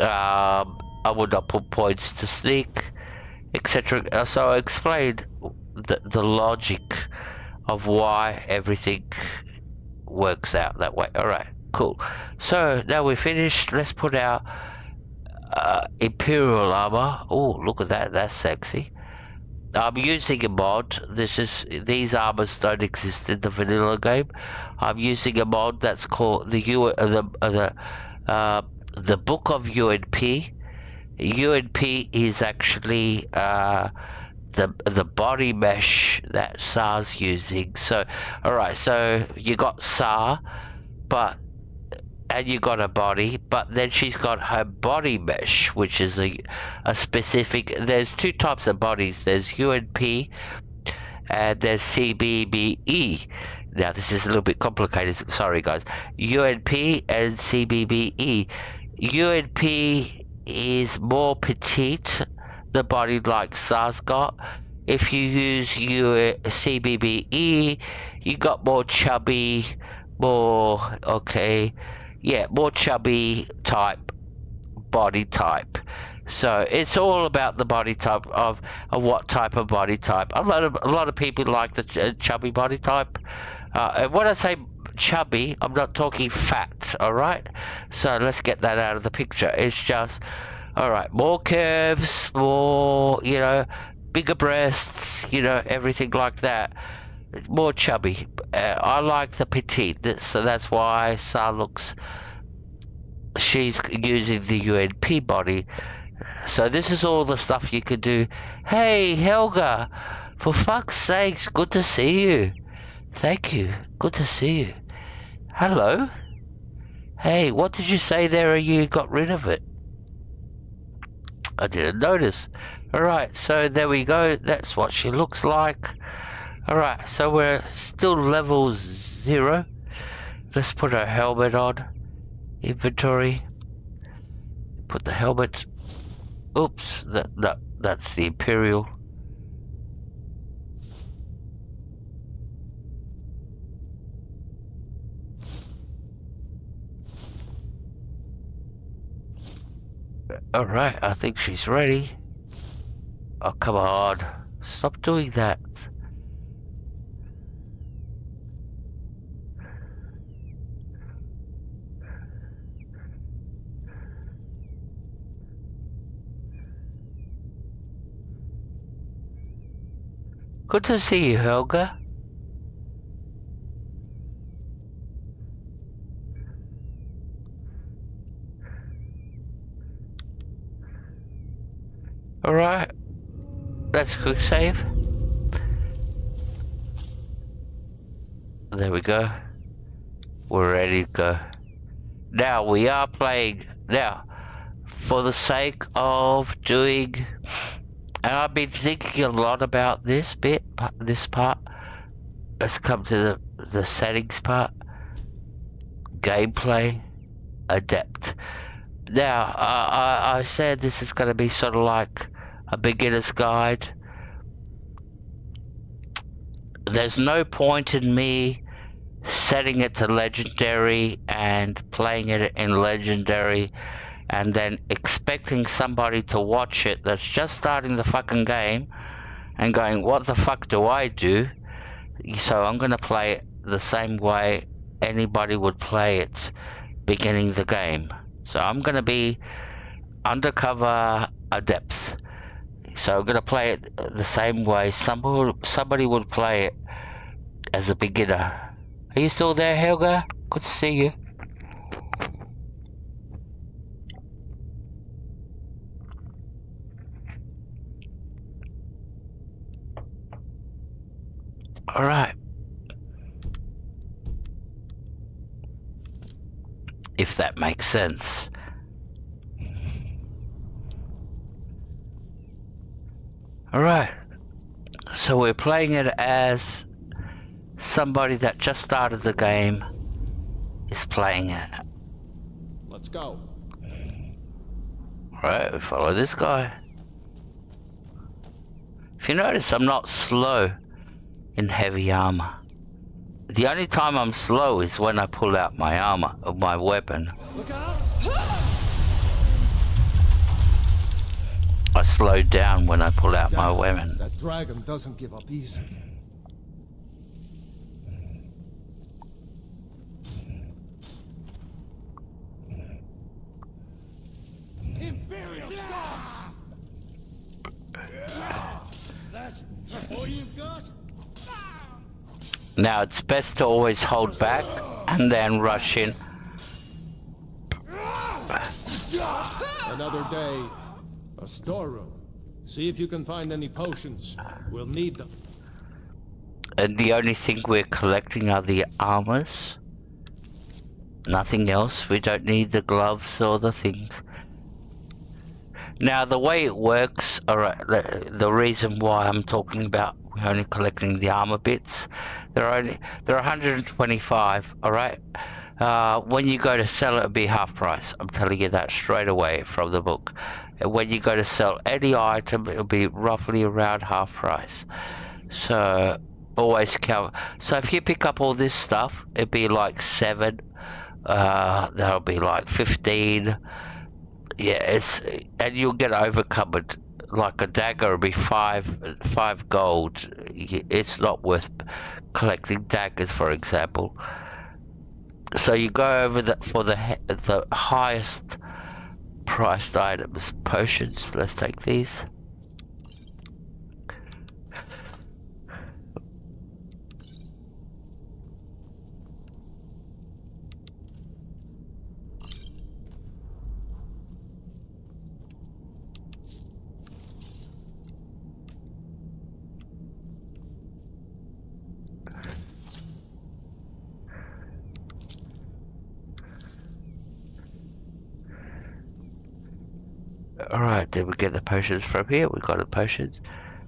I would not put points to sneak, etc. So I explained the logic of why everything works out that way. Alright, cool. So now we're finished. Let's put our Imperial armor. Oh, look at that, that's sexy. I'm using a mod. These armors don't exist in the vanilla game. I'm using a mod that's called the Book of UNP. UNP is actually the body mesh that SAR's using. So alright, so you got SAR, but and you got a body, but then she's got her body mesh, which is a specific. There's two types of bodies. There's UNP and there's CBBE. Now this is a little bit complicated. Sorry guys. UNP and CBBE. UNP is more petite, the body like Sars got. If you use CBBE, you got more chubby, more more chubby type body type. So it's all about the body type of what type of body type. A lot of people like the chubby body type. And when I say chubby, I'm not talking fat. All right. So let's get that out of the picture. It's just all right. More curves, more bigger breasts, everything like that. More chubby. I like the petite, so that's why she's using the UNP body. So this is all the stuff you could do. Hey Helga, for fuck's sakes, good to see you. Thank you, good to see you. Hello. Hey, what did you say there? You got rid of it? I didn't notice. Alright, so there we go. That's what she looks like. Alright, so we're still level 0. Let's put our helmet on. Inventory. Put the helmet. Oops, that's the Imperial. Alright, I think she's ready. Oh, come on. Stop doing that. Good to see you, Helga. Alright. Let's quick save. There we go. We're ready to go. Now we are playing. Now, for the sake of doing, and I've been thinking a lot about this part. Let's come to the settings part. Gameplay, adept. Now, I said this is going to be sort of like a beginner's guide. There's no point in me setting it to legendary and playing it in legendary and then expecting somebody to watch it that's just starting the fucking game and going, what the fuck do I do? So I'm going to play it the same way anybody would play it beginning the game. So I'm going to be undercover adept. So I'm going to play it the same way somebody would play it as a beginner. Are you still there, Helga? Good to see you. Alright. If that makes sense. Alright. So we're playing it as somebody that just started the game is playing it. Let's go. Alright, we follow this guy. If you notice, I'm not slow in heavy armor. The only time I'm slow is when I pull out my armor, or my weapon. Look out! I slow down when I pull out my weapon. That dragon doesn't give up easy. Imperial dogs! That's all you've got? Now it's best to always hold back and then rush in. Another day. A storeroom. See if you can find any potions. We'll need them. And the only thing we're collecting are the armors. Nothing else. We don't need the gloves or the things. Now, the way it works, alright, the reason why I'm talking about we're only collecting the armor bits, they're 125, alright? When you go to sell it, it'll be half price. I'm telling you that straight away from the book. And when you go to sell any item, it'll be roughly around half price. So, always count. So if you pick up all this stuff, it'd be like 7, that'll be like 15. Yeah, and you'll get overcovered. Like a dagger will be 5 gold. It's not worth collecting daggers, for example. So you go over for the highest priced items. Potions. Let's take these. Alright, then we get the potions from here. We got the potions.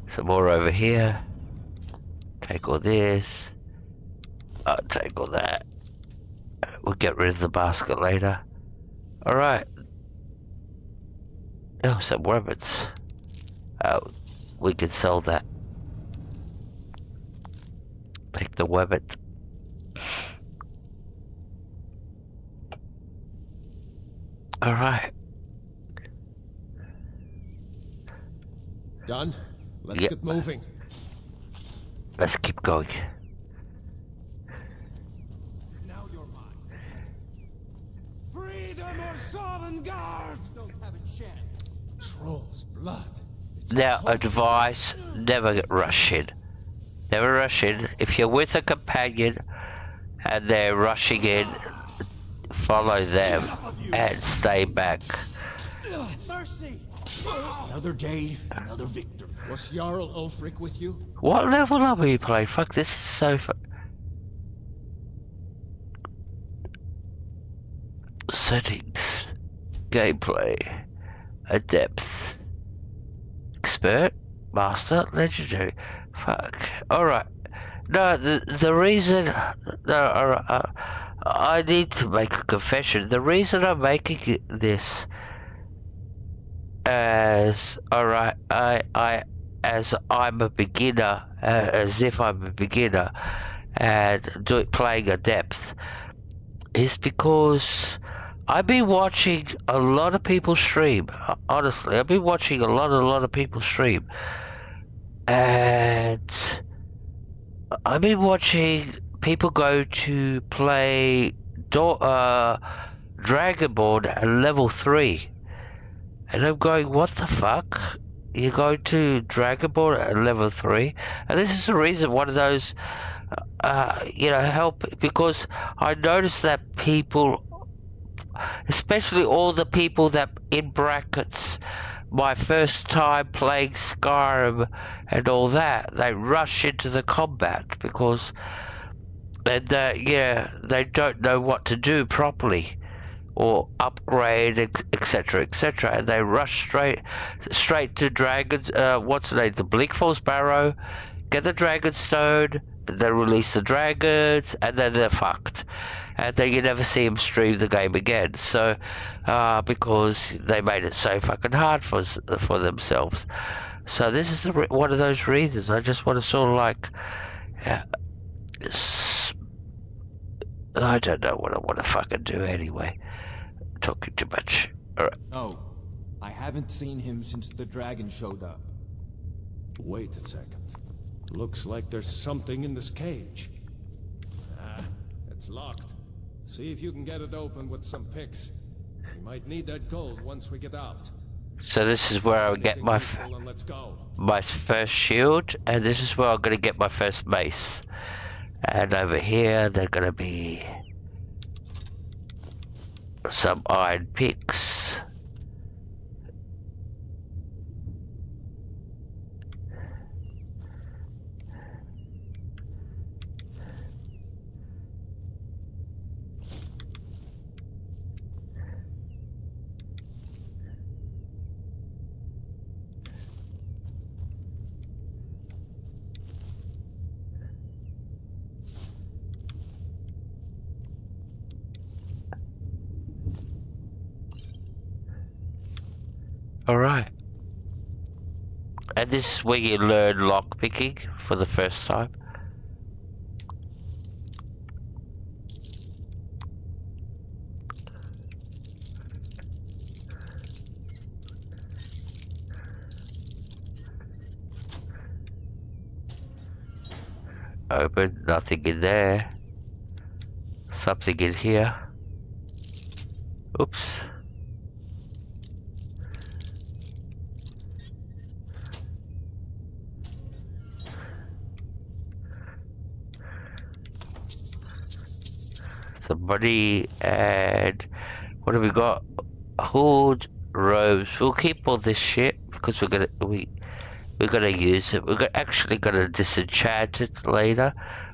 Some more over here. Take all this. Take all that. We'll get rid of the basket later. Alright. Oh, some weapons. We can sell that. Take the weapon. Alright. Done? Let's Yep. get moving. Let's keep going. Now you're mine. Freedom or Sovngarde! Don't have a chance. Troll's blood. It's Now, a torture. advice, never rush in. Never rush in. If you're with a companion and they're rushing in, follow them and stay back. Mercy! Another day, another victory. Was Jarl Ulfric with you? What level are we playing? Fuck, this is so fun. Settings. Gameplay. Adept. Expert. Master. Legendary. Fuck. Alright. No, the reason... No, I need to make a confession. The reason I'm making this... as I'm a beginner, as if I'm a beginner, and playing a depth, is because I've been watching a lot of people stream. Honestly, I've been watching a lot of people stream, and I've been watching people go to play Dragonborn at level 3. And I'm going, what the fuck? You go to Dragonborn at level 3? And this is the reason, one of those, help, because I noticed that people, especially all the people that, in brackets, my first time playing Skyrim and all that, they rush into the combat because, they don't know what to do properly. Or upgrade, etc., etc., and they rush straight to dragons. What's the name? The Bleakfall Barrow. Get the Dragonstone, then release the dragons, and then they're fucked. And then you never see them stream the game again. So, because they made it so fucking hard for themselves. So this is one of those reasons. I just want to sort of like, I don't know what I want to fucking do anyway. Talking too much. Alright. No, I haven't seen him since the dragon showed up. Wait a second. Looks like there's something in this cage. It's locked. See if you can get it open with some picks. We might need that gold once we get out. So this is where I'll get my Let's go. my first shield, and this is where I'm gonna get my first mace. And over here, they're gonna be some iron picks. Alright. And this is where you learn lockpicking for the first time. Open, nothing in there. Something in here. Oops. Somebody, and what have we got? Hood, robes. We'll keep all this shit because we're gonna use it. Actually gonna disenchant it later.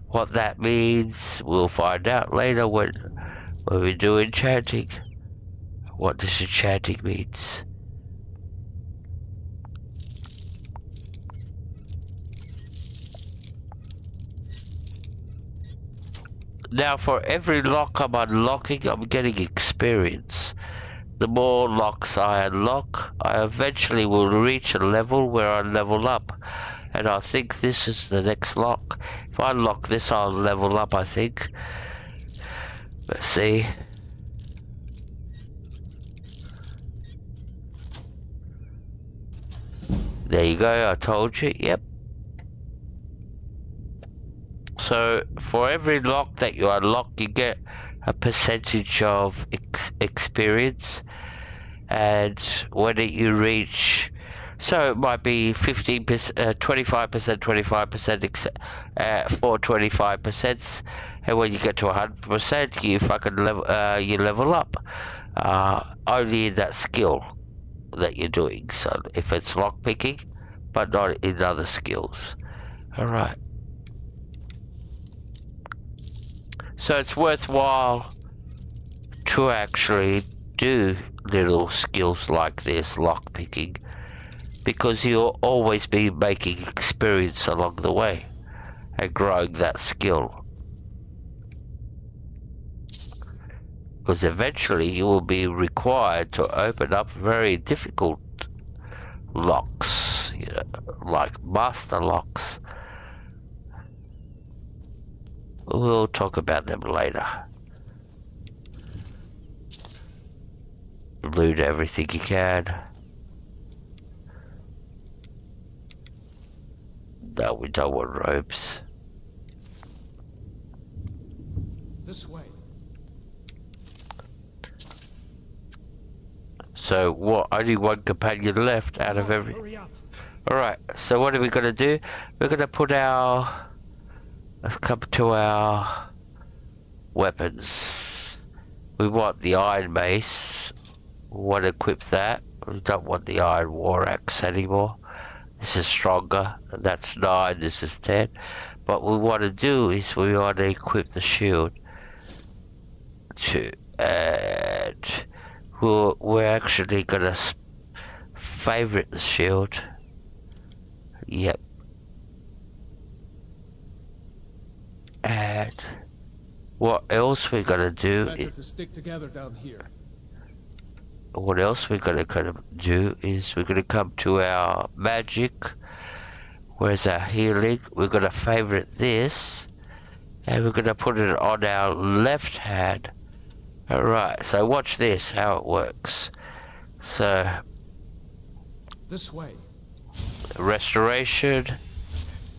What that means, we'll find out later when we do enchanting. What disenchanting means. Now for every lock I'm unlocking, I'm getting experience. The more locks I unlock, I eventually will reach a level where I level up. And I think this is the next lock. If I unlock this, I'll level up, I think. Let's see. There you go, I told you, yep. So, for every lock that you unlock, you get a percentage of experience. And when you reach, so it might be 15%, 25%, 25%, for 25%, and when you get to 100%, you fucking level up. Only in that skill that you're doing. So if it's lockpicking, but not in other skills. All right. So it's worthwhile to actually do little skills like this, lockpicking, because you'll always be making experience along the way and growing that skill. Because eventually you will be required to open up very difficult locks, you know, like master locks. We'll talk about them later. Loot everything you can. No, we don't want ropes. This way. So what? Only one companion left out of every. Alright, so what are we gonna do? We're gonna put our. Let's come to our weapons. We want the iron mace. We want to equip that. We don't want the iron war axe anymore. This is stronger. That's 9, this is 10. What we want to do is we want to equip the shield. And we're actually gonna favorite the shield. Yep. And what else we're gonna do is to stick together down here. What else we're gonna kind of do is we're gonna come to our magic. Where's our healing? We're gonna favorite this, and we're gonna put it on our left hand. Alright, so watch this, how it works. So this way. Restoration.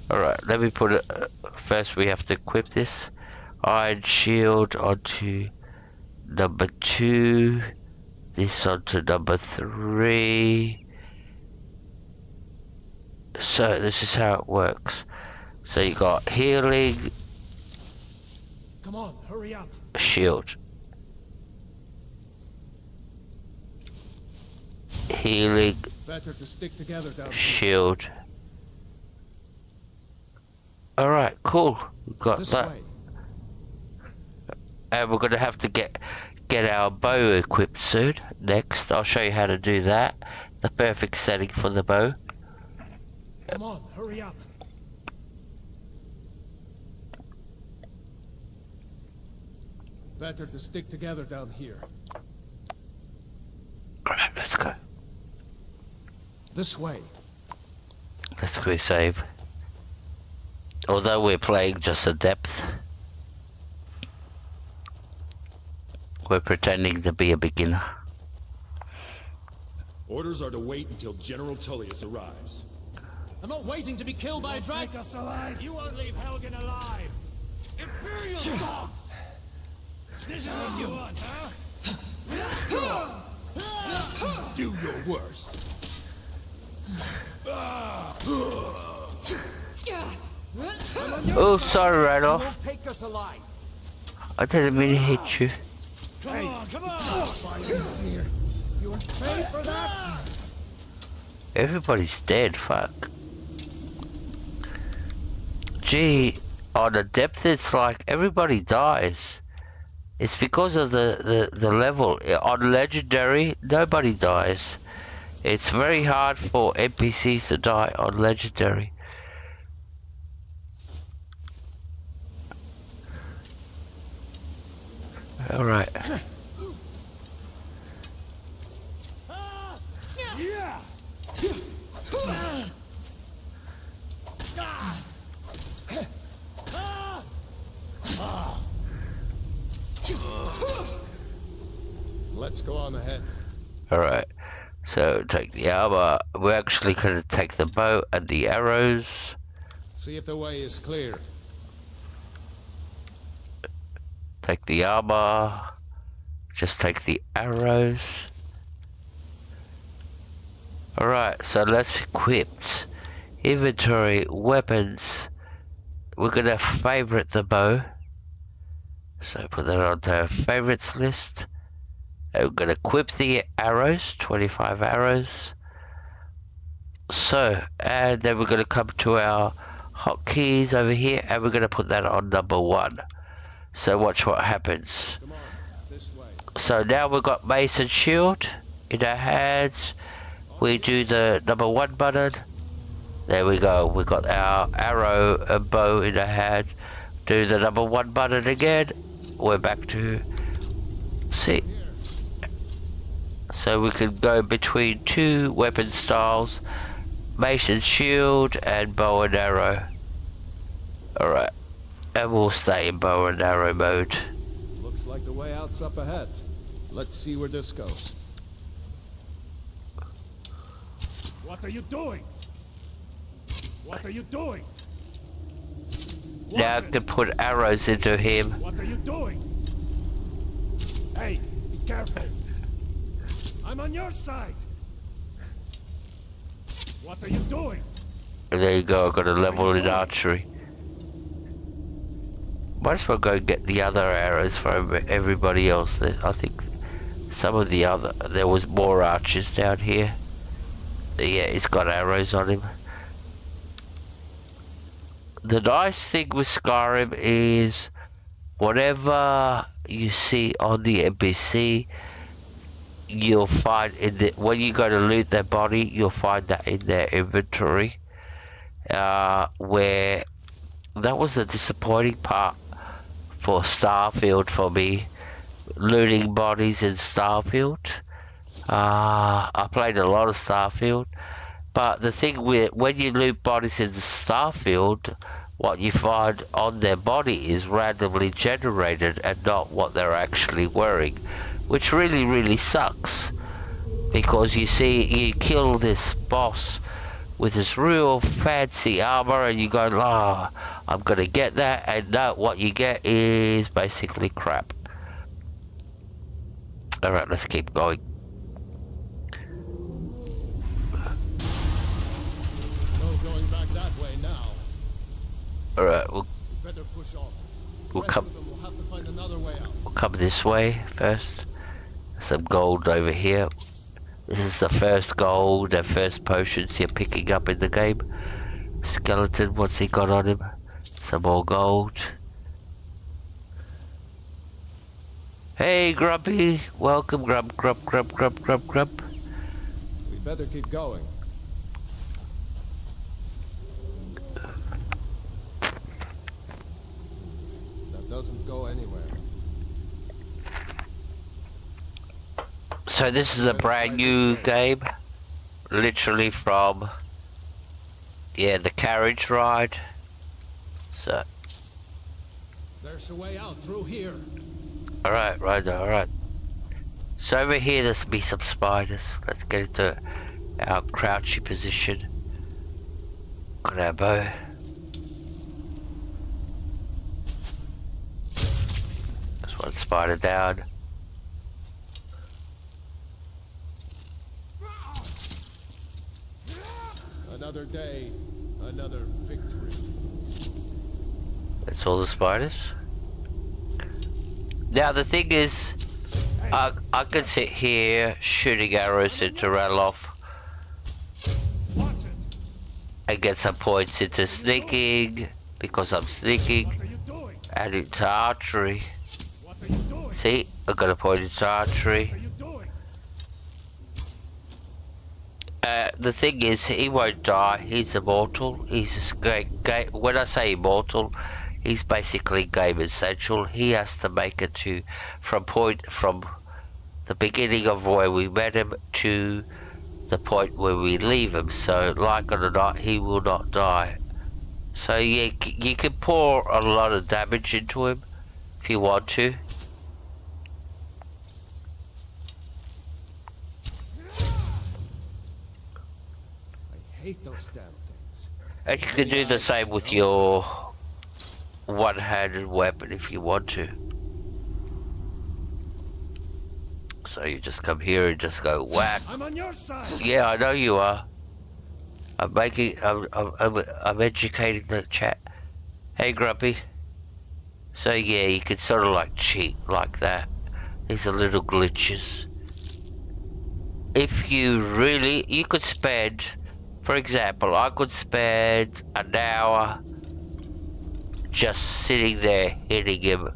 Alright, let me put it. First we have to equip this iron shield onto number 2. This onto number 3. So this is how it works. So you got healing. Come on, hurry up. Shield. Healing. Better to stick together down shield. Here. Alright, cool. We've got this that. Way. And we're gonna have to get our bow equipped soon. Next, I'll show you how to do that. The perfect setting for the bow. Come on, hurry up. Better to stick together down here. Alright, let's go. This way. Let's quick save. Although we're playing just a depth, we're pretending to be a beginner. Orders are to wait until General Tullius arrives. I'm not waiting to be killed by a dragon. Take us alive. You won't leave Helgen alive. Imperial dogs. This is what you want, huh? Do your worst. Oh, sorry, Randolph. Won't take us alive. I didn't mean to hit you. Come on, come on. You weren't paid for that. Everybody's dead, fuck. Gee, on the depth it's like everybody dies. It's because of the level. On Legendary, nobody dies. It's very hard for NPCs to die on Legendary. Alright. Yeah. Let's go on ahead. Alright. So take the armor. We're actually gonna take the bow and the arrows. See if the way is clear. Take the armor. Just take the arrows. Alright, so let's equip. Inventory, weapons. We're gonna favorite the bow. So put that onto our favorites list. And we're gonna equip the arrows, 25 arrows. So, and then we're gonna come to our hotkeys over here and we're gonna put that on number 1. So watch what happens. Come on, this way. So now we've got mace and shield in our hands. We do the number 1 button. There we go. We got our arrow and bow in our hand. Do the number 1 button again. We're back to see. So we can go between 2 weapon styles, mace and shield, and bow and arrow. Alright, and we'll stay in bow and arrow mode. Looks like the way out's up ahead. Let's see where this goes. What are you doing? What are you doing? Now I can put arrows into him. What are you doing? Hey, be careful. I'm on your side. What are you doing? And there you go, I got a level in archery. Might as well go get the other arrows for everybody else. I think some of the other, there was more archers down here. Yeah, he's got arrows on him. The nice thing with Skyrim is whatever you see on the NPC, you'll find in the, when you go to loot their body, you'll find that in their inventory. Where that was the disappointing part for Starfield for me, looting bodies in Starfield. I played a lot of Starfield, but the thing with when you loot bodies in Starfield, what you find on their body is randomly generated and not what they're actually wearing, which really sucks, because you see, you kill this boss with this real fancy armor and you go, oh, I'm gonna get that, and no, what you get is basically crap. Alright, let's keep going. No going back that way now. Alright, Better push on. we'll come We'll have to find another way out. we'll come this way first. Some gold over here. This is the first gold and first potions you're picking up in the game. Skeleton, what's he got on him? Some more gold. Hey Grumpy, welcome Grub. We better keep going. That doesn't go anywhere. So this is a brand new game. literally from, yeah, the carriage ride. So, There's a way out through here. alright, right, alright. So over here there's be some spiders. Let's get into our crouchy position. Got our bow. There's one spider down. Another day, another victory. That's all the spiders. Now the thing is, I can sit here shooting arrows into Ralof and get some points into sneaking because I'm sneaking, and into archery. See, I got a point into archery. The thing is, he won't die. He's immortal. He's when I say immortal, he's basically game essential. He has to make it from the beginning of where we met him to the point where we leave him. So, like it or not, he will not die. So yeah, you can pour a lot of damage into him if you want to. I hate those damn things. And you can do the same with your one-handed weapon if you want to. So you just come here and just go whack. I'm on your side. Yeah, I know you are. I'm educating the chat. Hey, Grumpy. So yeah, you can sort of like cheat like that. These are little glitches. If you really, you could spend, for example, I could spend an hour just sitting there hitting him,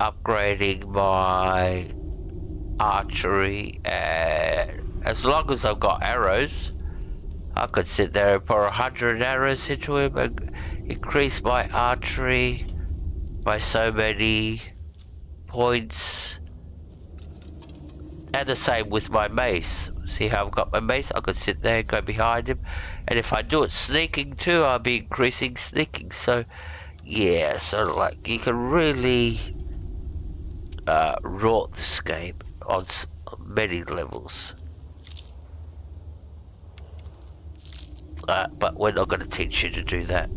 upgrading my archery, and as long as I've got arrows, I could sit there and pour 100 arrows into him and increase my archery by so many points. And the same with my mace. See how I've got my mace? I could sit there and go behind him, and if I do it sneaking too, I'll be increasing sneaking. So yeah, sort of like you can really rot this game on many levels. But we're not going to teach you to do that.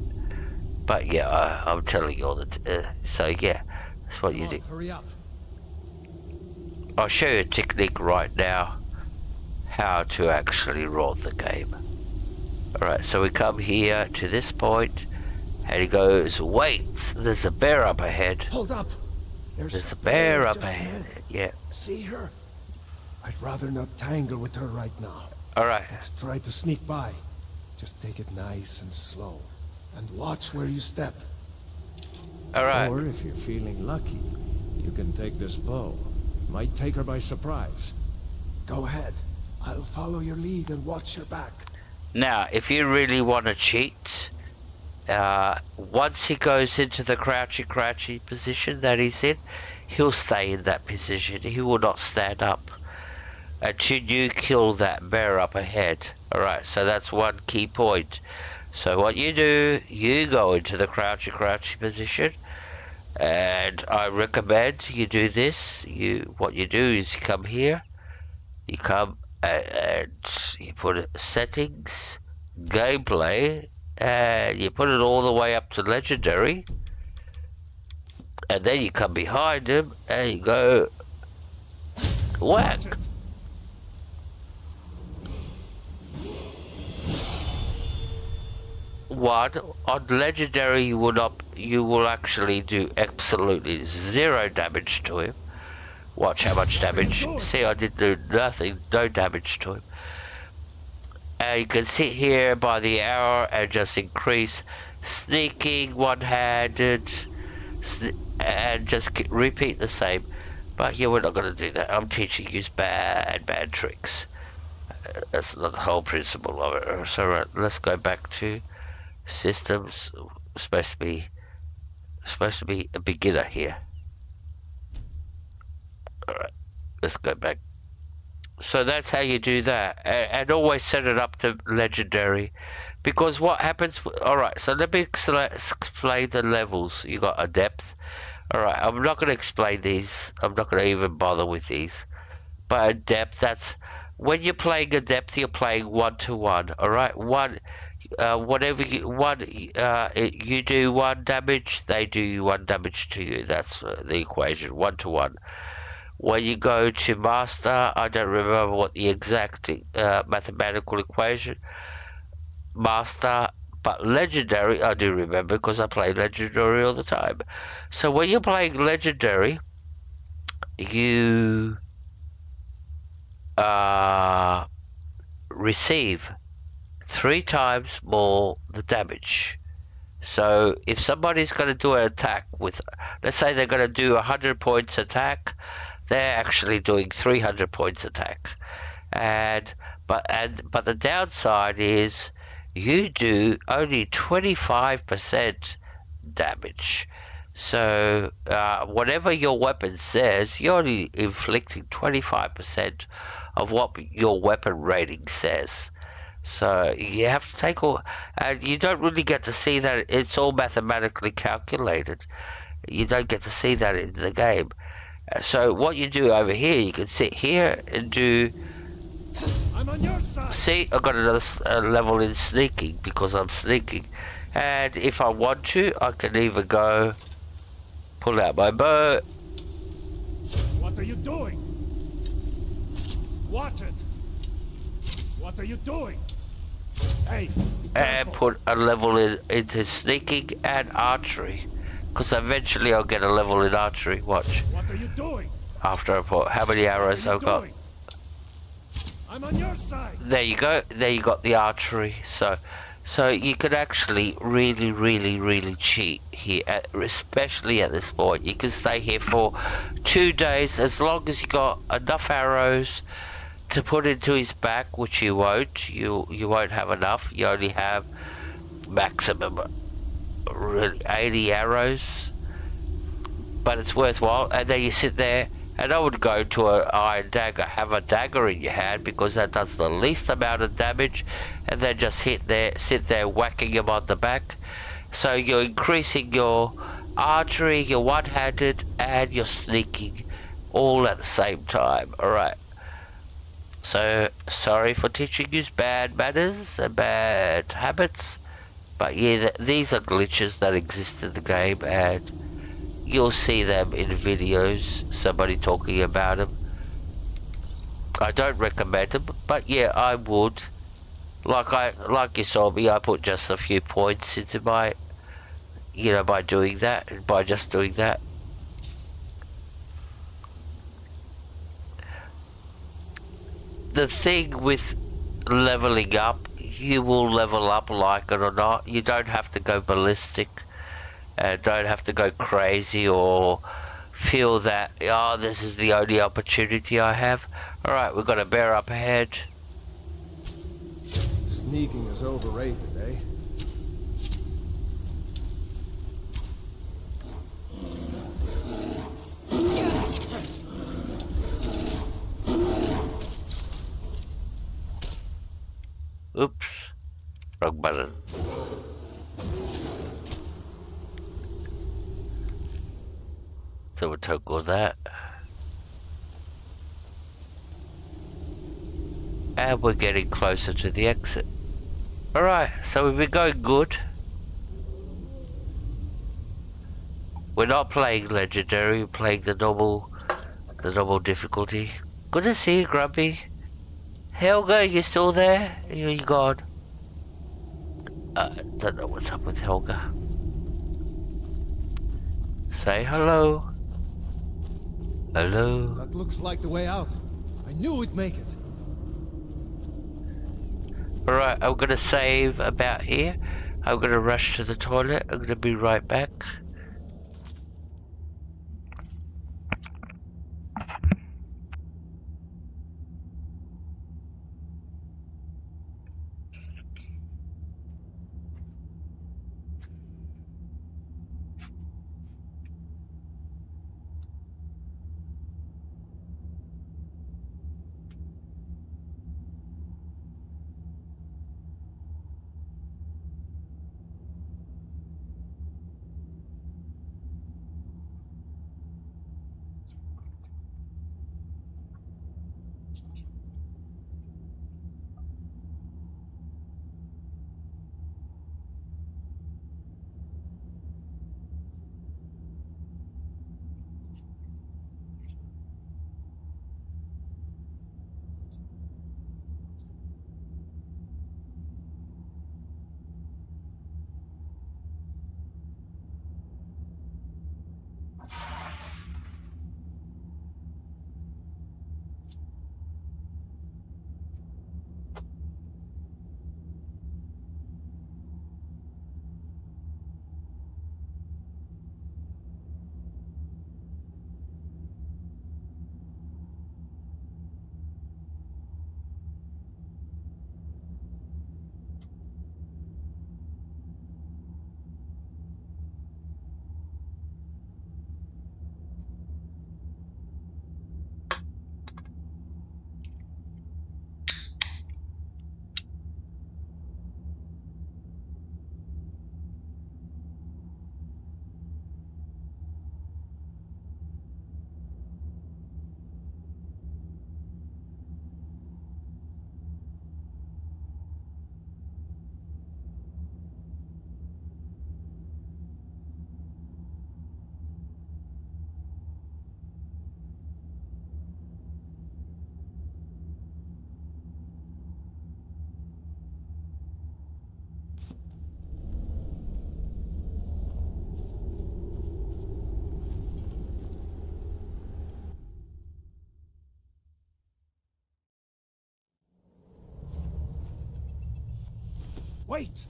But yeah, I'm telling you all that. So yeah, that's what you do. Hurry up. I'll show you a technique right now, how to actually rot the game. Alright, so we come here to this point, and he goes, wait, there's a bear up ahead. Hold up. There's a bear up ahead. Yeah. See her? I'd rather not tangle with her right now. Alright. Let's try to sneak by. Just take it nice and slow. And watch where you step. Alright. Or if you're feeling lucky, you can take this bow. Might take her by surprise. Go ahead. I'll follow your lead and watch your back. Now, if you really want to cheat, once he goes into the crouchy position that he's in, he'll stay in that position. He will not stand up until you kill that bear up ahead. Alright, so that's one key point. So what you do, you go into the crouchy position, and I recommend you do this. What you do is you come here, you come and you put it settings, gameplay, and you put it all the way up to legendary, and then you come behind him and you go whack. One, on legendary you will actually do absolutely 0 damage to him. Watch how much damage. See, I did do nothing, no damage to him. And you can sit here by the hour and just increase sneaking, one-handed, and just repeat the same. But yeah, we're not going to do that. I'm teaching you bad tricks. That's not the whole principle of it. So right, let's go back to systems. Supposed to be a beginner here. Alright, let's go back. So that's how you do that, and always set it up to legendary, because what happens? All right, so let me explain the levels. You got a depth. All right, I'm not going to explain these. I'm not going to even bother with these. But a depth, that's when you're playing a depth, you're playing 1-to-1. All right, whatever you do one damage, they do one damage to you. That's the equation, 1-to-1. When you go to master, I don't remember what the exact mathematical equation, master, but legendary, I do remember because I play legendary all the time. So when you're playing legendary, you receive 3 times more the damage. So if somebody's going to do an attack with, let's say they're going to do 100 points attack, they're actually doing 300 points attack. But the downside is you do only 25% damage. So whatever your weapon says, you're only inflicting 25% of what your weapon rating says. So you have to take all, and you don't really get to see that it's all mathematically calculated. You don't get to see that in the game. So what you do over here, you can sit here and do. I'm on your side. See, I've got another level in sneaking because I'm sneaking, and if I want to, I can even go pull out my bow. What are you doing? Watch it. What are you doing? Hey, and put a level into sneaking and archery, because eventually I'll get a level in archery. Watch. What are you doing? After I put how many arrows I've got. I'm on your side. There you go. There you got the archery. So you could actually really cheat here, especially at this point. You can stay here for 2 days as long as you got enough arrows to put into his back, which you won't. You won't have enough. You only have maximum 80 arrows, but it's worthwhile. And then you sit there, and I would go to an iron dagger. Have a dagger in your hand because that does the least amount of damage, and then just sit there whacking him on the back. So you're increasing your archery, your one-handed, and your sneaking all at the same time. All right. So, sorry for teaching you bad manners and bad habits, but yeah, these are glitches that exist in the game, and you'll see them in videos, somebody talking about them. I don't recommend them, but yeah, I would. Like you saw me, I put just a few points into by just doing that. The thing with leveling up, you will level up like it or not. You don't have to go ballistic, don't have to go crazy or feel that, oh, this is the only opportunity I have. Alright, we've got a bear up ahead. Sneaking is overrated, eh? Oops, wrong button. So we'll toggle that. And we're getting closer to the exit. Alright, so we've been going good. We're not playing legendary, we're playing the normal difficulty. Good to see you, Grumpy. Helga, you still there? You gone? Don't know what's up with Helga. Say hello. Hello. That looks like the way out. I knew we'd make it. Alright, I'm gonna save about here. I'm gonna rush to the toilet. I'm gonna be right back. Wait!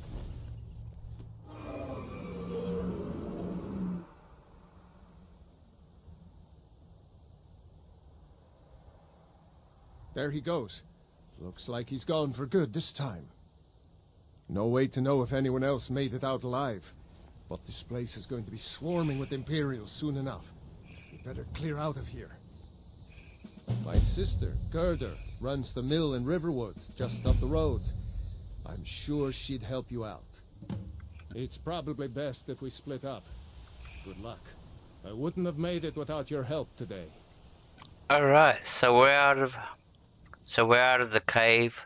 There he goes. Looks like he's gone for good this time. No way to know if anyone else made it out alive. But this place is going to be swarming with Imperials soon enough. We better clear out of here. My sister, Gerda, runs the mill in Riverwood, just up the road. I'm sure she'd help you out. It's probably best if we split up. Good luck. I wouldn't have made it without your help today. Alright, so we're out of the cave.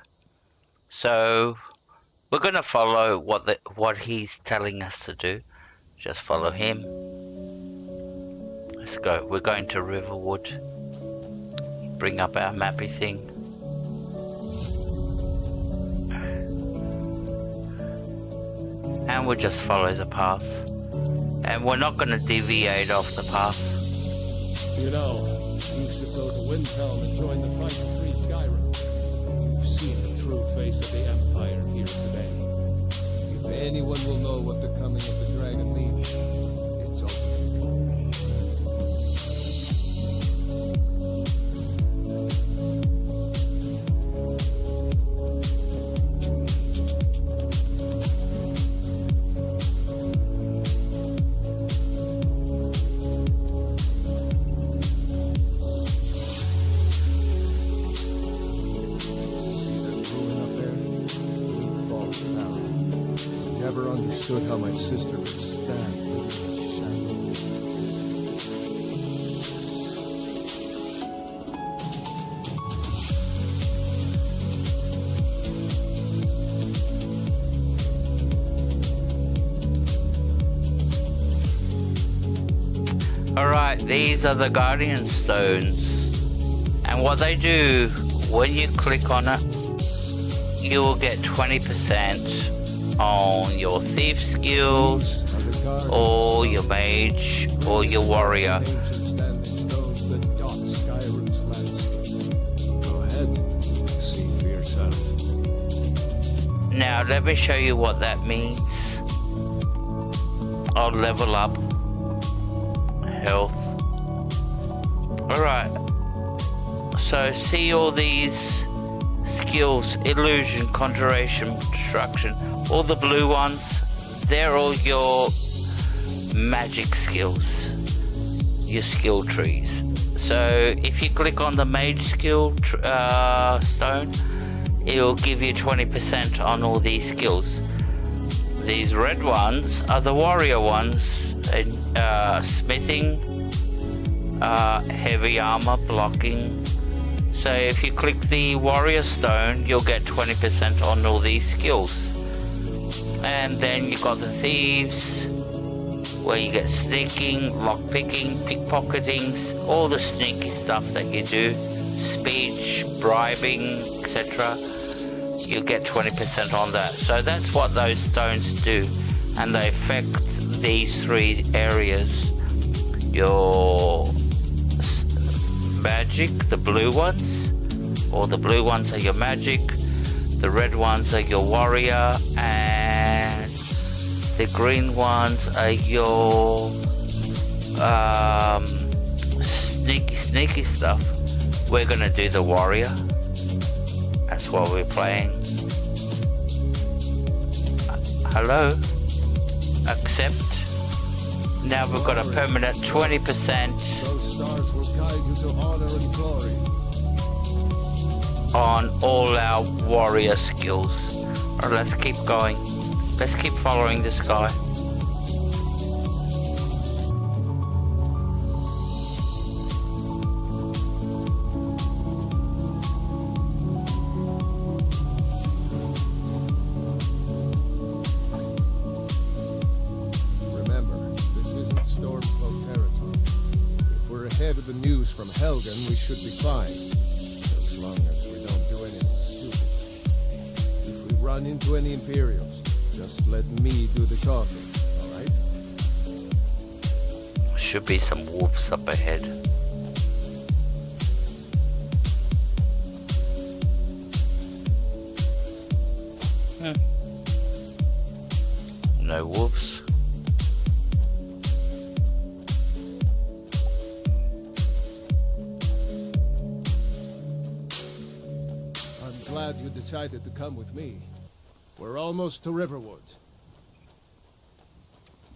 So we're gonna follow what he's telling us to do. Just follow him. Let's go. We're going to Riverwood. Bring up our mappy thing. And we'll just follow the path. And we're not gonna deviate off the path. You know, you should go to Windhelm and join the fight to free Skyrim. You've seen the true face of the Empire here today. If anyone will know what the coming of the dragon means, it's over. Understood how my sister would stand in the shadow. Alright, these are the Guardian Stones. And what they do, when you click on it, you will get 20% on your thief skills, or your mage, or your warrior. Go ahead, see for yourself. Now let me show you what that means. I'll level up health. Alright, so see all these skills: illusion, conjuration, destruction. All the blue ones, they're all your magic skills, your skill trees. So if you click on the mage skill stone, it'll give you 20% on all these skills. These red ones are the warrior ones, smithing, heavy armor, blocking. So if you click the warrior stone, you'll get 20% on all these skills. And then you got the thieves, where you get sneaking, lockpicking, pickpocketing, all the sneaky stuff that you do, speech, bribing, etc. You get 20% on that. So that's what those stones do, and they affect these three areas: your magic, the blue ones, or the blue ones are your magic, the red ones are your warrior, and the green ones are your sneaky stuff. We're gonna do the warrior. That's what we're playing. Hello? Accept. Now we've got a permanent 20%. Those stars will guide you to honor and glory. On all our warrior skills. Alright, let's keep going. Let's keep following this guy. Remember, this isn't Stormcloak territory. If we're ahead of the news from Helgen, we should be fine. As long as we don't do anything stupid. If we run into any Imperials, just let me do the talking, alright? Should be some wolves up ahead. no wolves. I'm glad you decided to come with me. We're almost to Riverwood.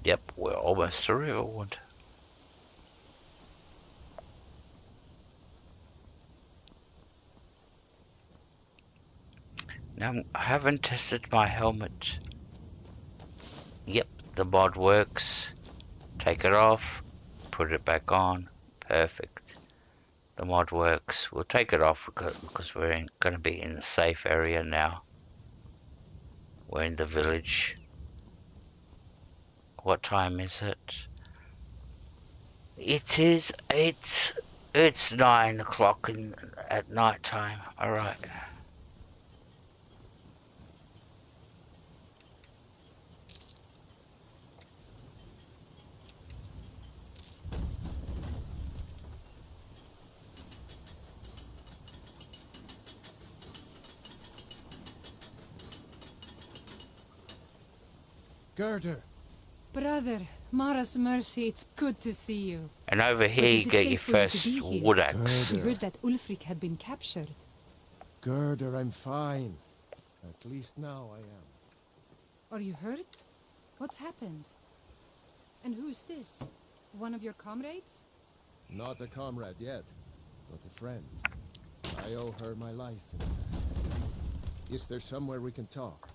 Yep, we're almost to Riverwood. Now, I haven't tested my helmet. Yep, the mod works. Take it off, put it back on. Perfect. The mod works. We'll take it off because we're going to be in a safe area now. We're in the village. What time is it? It's 9 o'clock at night time. Alright. Girder. Brother, Mara's mercy, it's good to see you. And over here you get your first wood axe. We heard that Ulfric had been captured. Girder, I'm fine. At least now I am. Are you hurt? What's happened? And who's this? One of your comrades? Not a comrade yet, but a friend. I owe her my life, in fact. Is there somewhere we can talk?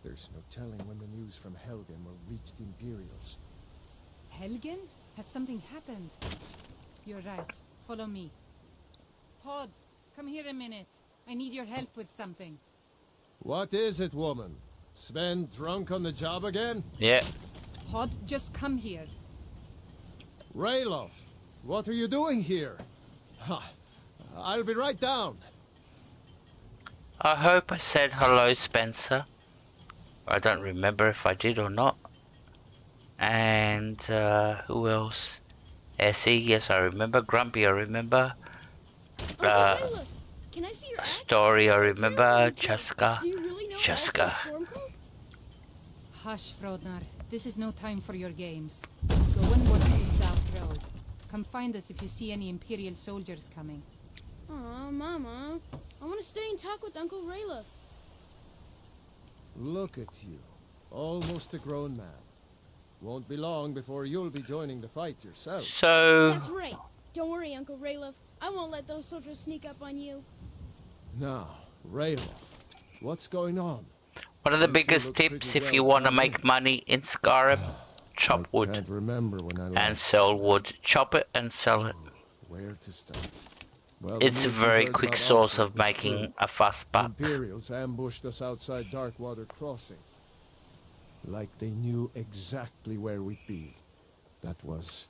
There's no telling when the news from Helgen will reach the Imperials. Helgen? Has something happened? You're right. Follow me. Hod, come here a minute. I need your help with something. What is it, woman? Sven drunk on the job again? Yeah. Hod, just come here. Ralof, what are you doing here? I'll be right down. I hope I said hello, Spencer. I don't remember if I did or not. And who else? Essie, yes I remember. Grumpy, I remember. Can I see your axe? Story, I remember. Chaska. Do you really know Chaska. Hush, Frodnar. This is no time for your games. Go and watch the South Road. Come find us if you see any Imperial soldiers coming. Aw, Mama. I want to stay and talk with Uncle Ralof. Look at you. Almost a grown man. Won't be long before you'll be joining the fight yourself. So... That's right. Don't worry, Uncle Ralof. I won't let those soldiers sneak up on you. Now, Ralof, what's going on? One of the biggest tips if you want to make money in Skyrim, chop wood I can't remember when I and last sell wood. Chop it and sell it. Where to start? Well, It's a very quick source of making a fast buck. Imperials ambushed us outside Darkwater Crossing. Like they knew exactly where we'd be. That was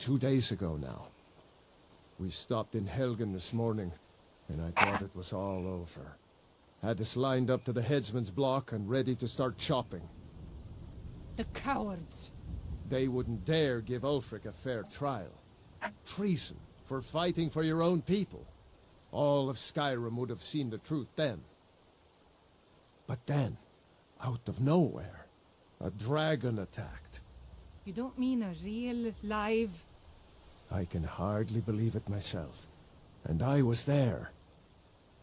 2 days ago now. We stopped in Helgen this morning, and I thought it was all over. Had us lined up to the headsman's block and ready to start chopping. The cowards. They wouldn't dare give Ulfric a fair trial. Treason for fighting for your own people. All of Skyrim would have seen the truth then. But then, out of nowhere, a dragon attacked. You don't mean a real, live... I can hardly believe it myself. And I was there.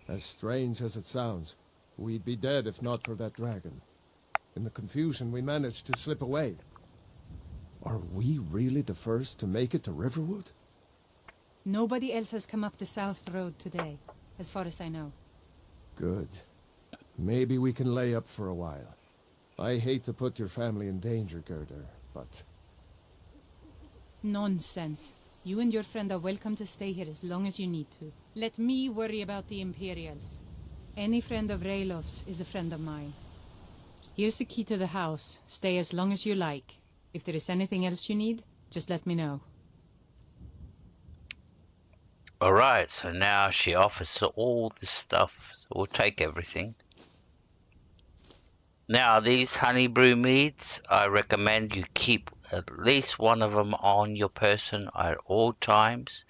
As strange as it sounds, we'd be dead if not for that dragon. In the confusion, we managed to slip away. Are we really the first to make it to Riverwood? Nobody else has come up the South Road today, as far as I know. Good. Maybe we can lay up for a while. I hate to put your family in danger, Gerder, but... Nonsense. You and your friend are welcome to stay here as long as you need to. Let me worry about the Imperials. Any friend of Ralof's is a friend of mine. Here's the key to the house. Stay as long as you like. If there is anything else you need, just let me know. Alright, so now she offers all this stuff. So we'll take everything. Now, these honey brew meads, I recommend you keep at least one of them on your person at all times.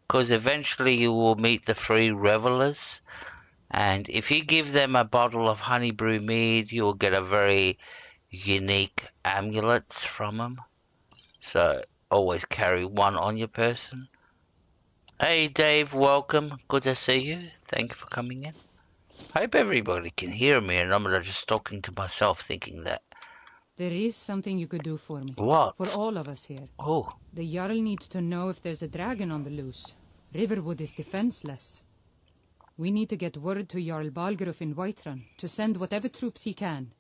Because eventually you will meet the free revelers. And if you give them a bottle of honey brew mead, you will get a very unique amulets from them. So always carry one on your person. Hey Dave, welcome. Good to see you. Thank you for coming in. Hope everybody can hear me and I'm not just talking to myself thinking that. There is something you could do for me. What? For all of us here. Oh. The Jarl needs to know if there's a dragon on the loose. Riverwood is defenseless. We need to get word to Jarl Balgruuf in Whiterun to send whatever troops he can.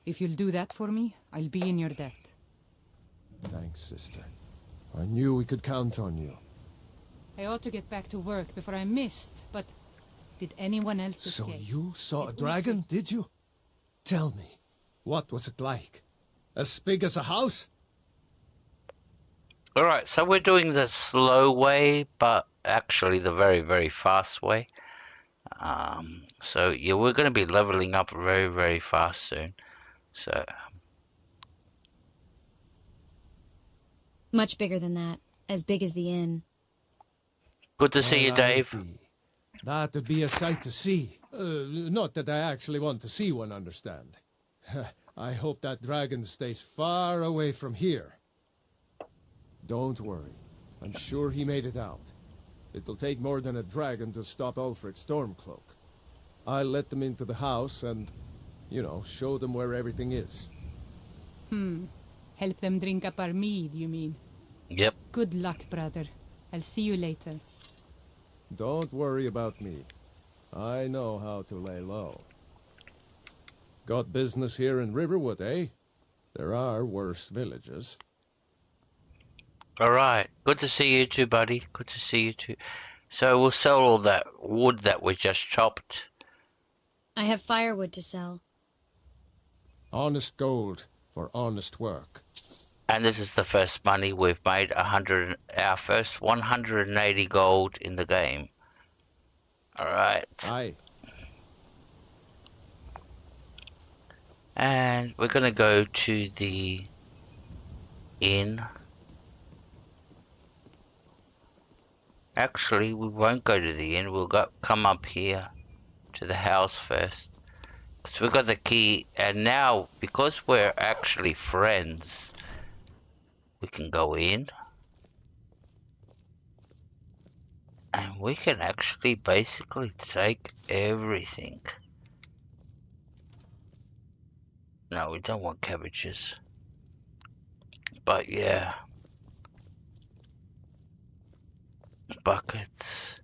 If you'll do that for me, I'll be in your debt. Thanks, sister. I knew we could count on you. I ought to get back to work before I missed, but did anyone else escape? So you saw a dragon, did you? Tell me, what was it like? As big as a house? Alright, so we're doing the slow way, but actually the very, very fast way. So yeah, we're going to be leveling up very, very fast soon. So much bigger than that. As big as the inn. good to see you, Dave. That would be a sight to see. Not that I actually want to see one, understand. I hope that dragon stays far away from here. Don't worry. I'm sure he made it out. It'll take more than a dragon to stop Ulfric Stormcloak. I'll let them into the house and, you know, show them where everything is. Help them drink up our mead, you mean? Yep. Good luck, brother. I'll see you later. Don't worry about me. I know how to lay low. Got business here in Riverwood, eh? There are worse villages. Alright, good to see you too, buddy. Good to see you too. So we'll sell all that wood that we just chopped. I have firewood to sell. Honest gold for honest work. And this is the first money we've made. Our first 180 gold in the game. Alright. Aye. And we're gonna go to the inn. Actually, we won't go to the inn. We'll come up here to the house first. Because we got the key. And now, because we're actually friends, we can go in. And we can actually basically take everything. No, we don't want cabbages. But yeah. Buckets.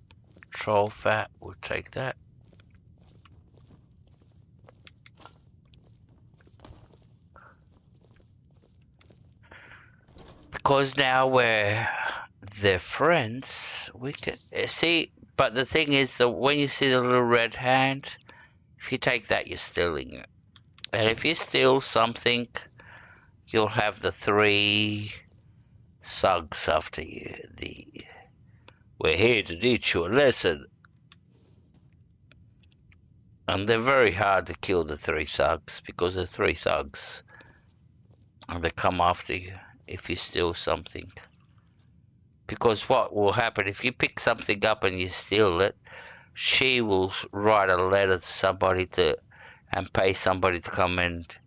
Troll fat, we'll take that. Because now they're friends, we can see. But the thing is that when you see the little red hand, if you take that, you're stealing it. And if you steal something, you'll have the 3 thugs after you. We're here to teach you a lesson. And they're very hard to kill, the 3 thugs, because the 3 thugs, and they come after you if you steal something. Because what will happen, if you pick something up and you steal it, she will write a letter to somebody and pay somebody to come and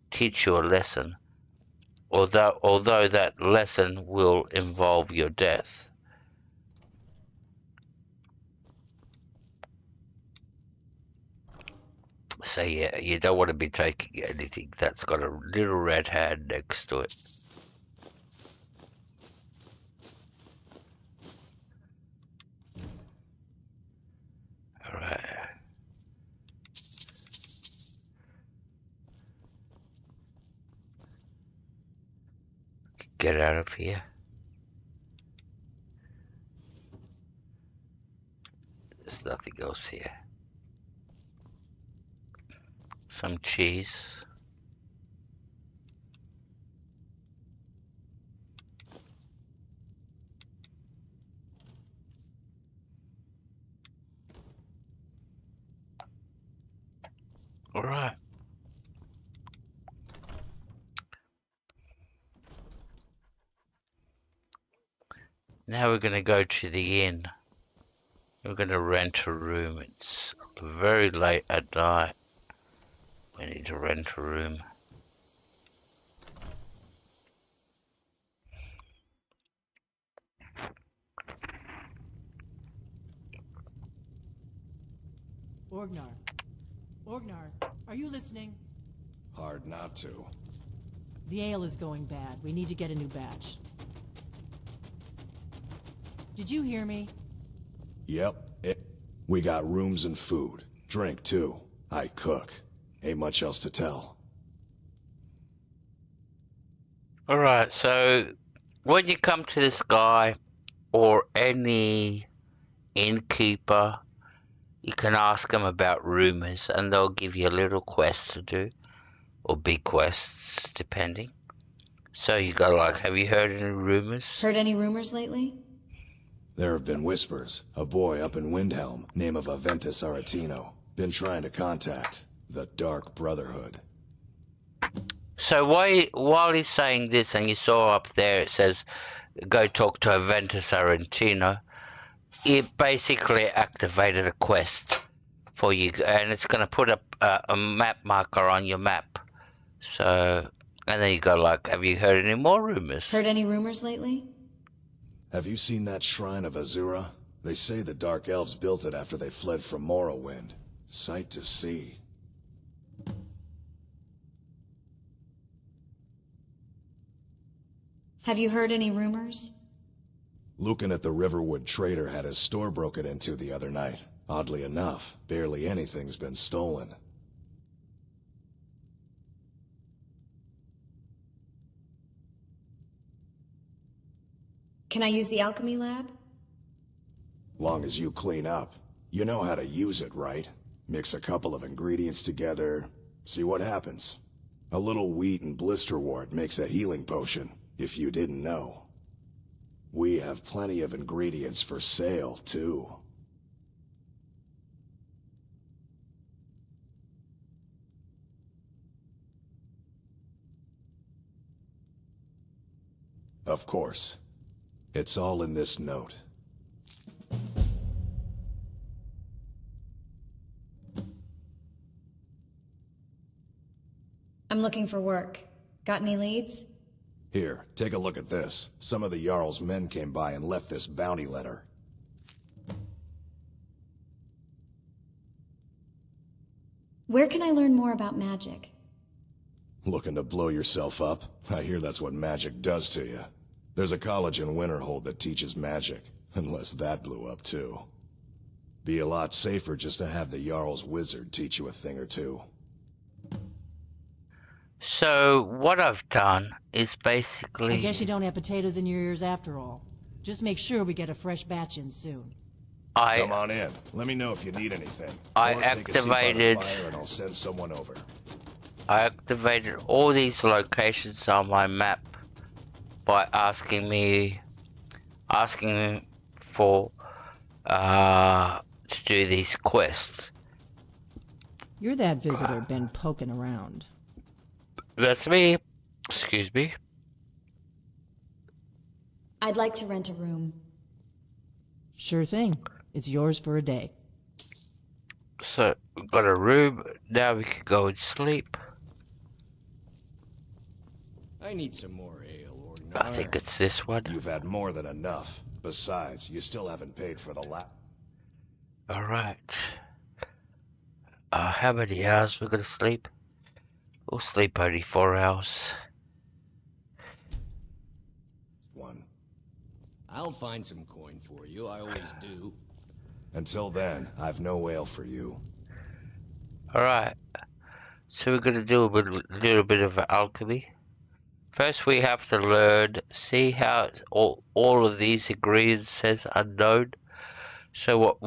teach you a lesson. Although that lesson will involve your death. So yeah, you don't want to be taking anything that's got a little red hand next to it. Alright. Get out of here. There's nothing else here. Some cheese. All right. Now we're going to go to the inn. We're going to rent a room. It's very late at night. We need to rent a room. Orgnar. Orgnar, are you listening? Hard not to. The ale is going bad. We need to get a new batch. Did you hear me? Yep. We got rooms and food. Drink, too. I cook. Ain't much else to tell. Alright, so when you come to this guy or any innkeeper, you can ask them about rumors and they'll give you a little quest to do, or big quests, depending. So you go like, have you heard any rumors? Heard any rumors lately? There have been whispers. A boy up in Windhelm, name of Aventus Aretino, been trying to contact the Dark Brotherhood. So while he's saying this, and you saw up there it says, go talk to Aventus Aretino, it basically activated a quest for you, and it's going to put a map marker on your map. So, and then you go like, have you heard any more rumors? Heard any rumors lately? Have you seen that shrine of Azura? They say the Dark Elves built it after they fled from Morrowind. Sight to see. Have you heard any rumors? Lucan at the Riverwood Trader had his store broken into the other night. Oddly enough, barely anything's been stolen. Can I use the alchemy lab? Long as you clean up. You know how to use it, right? Mix a couple of ingredients together, see what happens. A little wheat and blisterwort makes a healing potion, if you didn't know. We have plenty of ingredients for sale, too. Of course. It's all in this note. I'm looking for work. Got any leads? Here, take a look at this. Some of the Jarl's men came by and left this bounty letter. Where can I learn more about magic? Looking to blow yourself up? I hear that's what magic does to you. There's a college in Winterhold that teaches magic, unless that blew up too. Be a lot safer just to have the Jarl's wizard teach you a thing or two. So what I've done is basically... I guess you don't have potatoes in your ears after all. Just make sure we get a fresh batch in soon. Come on in. Let me know if you need anything. I Or take a seat by the activated... fire and I'll send someone over. I activated all these locations on my map by asking for to do these quests. You're that visitor been poking around. That's me. Excuse me. I'd like to rent a room. Sure thing. It's yours for a day. So, we've got a room. Now we can go and sleep. I need some more ale, or I think it's this one. You've had more than enough. Besides, you still haven't paid for the Alright. How many hours we're gonna sleep? We'll sleep only 4 hours. I'll find some coin for you, I always do. Until then, I've no ale for you. Alright. So we're gonna do a little bit of alchemy. First we have to learn, see how all of these ingredients says unknown. So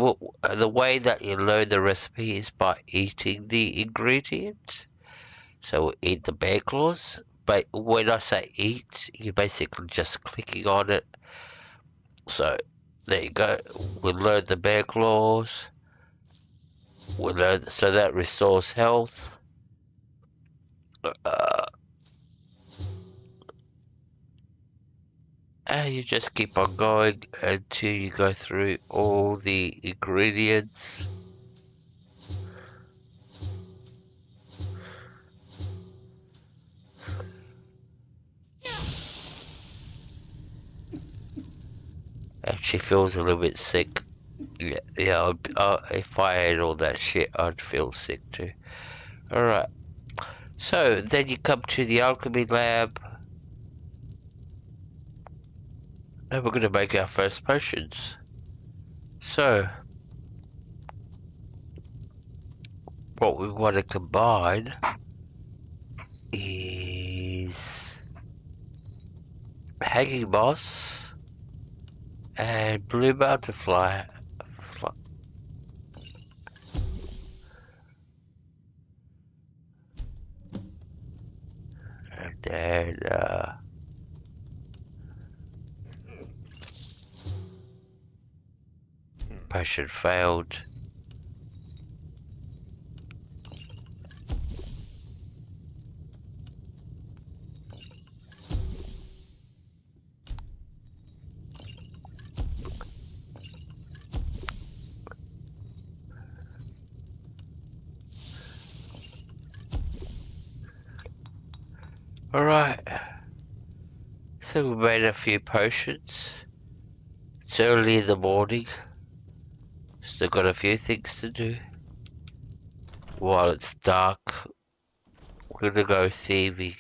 the way that you learn the recipe is by eating the ingredients. So eat the bear claws. But when I say eat, you're basically just clicking on it. So there you go. We'll learn the bear claws. We'll learn, so that restores health. And you just keep on going until you go through all the ingredients. And she feels a little bit sick. Yeah. If I ate all that shit, I'd feel sick too. Alright. So, then you come to the alchemy lab. And we're gonna make our first potions. So, what we want to combine is hanging moss and blue butterfly. And then potion failed. Alright, so we made a few potions. It's early in the morning. Still got a few things to do. While it's dark, we're gonna go thieving.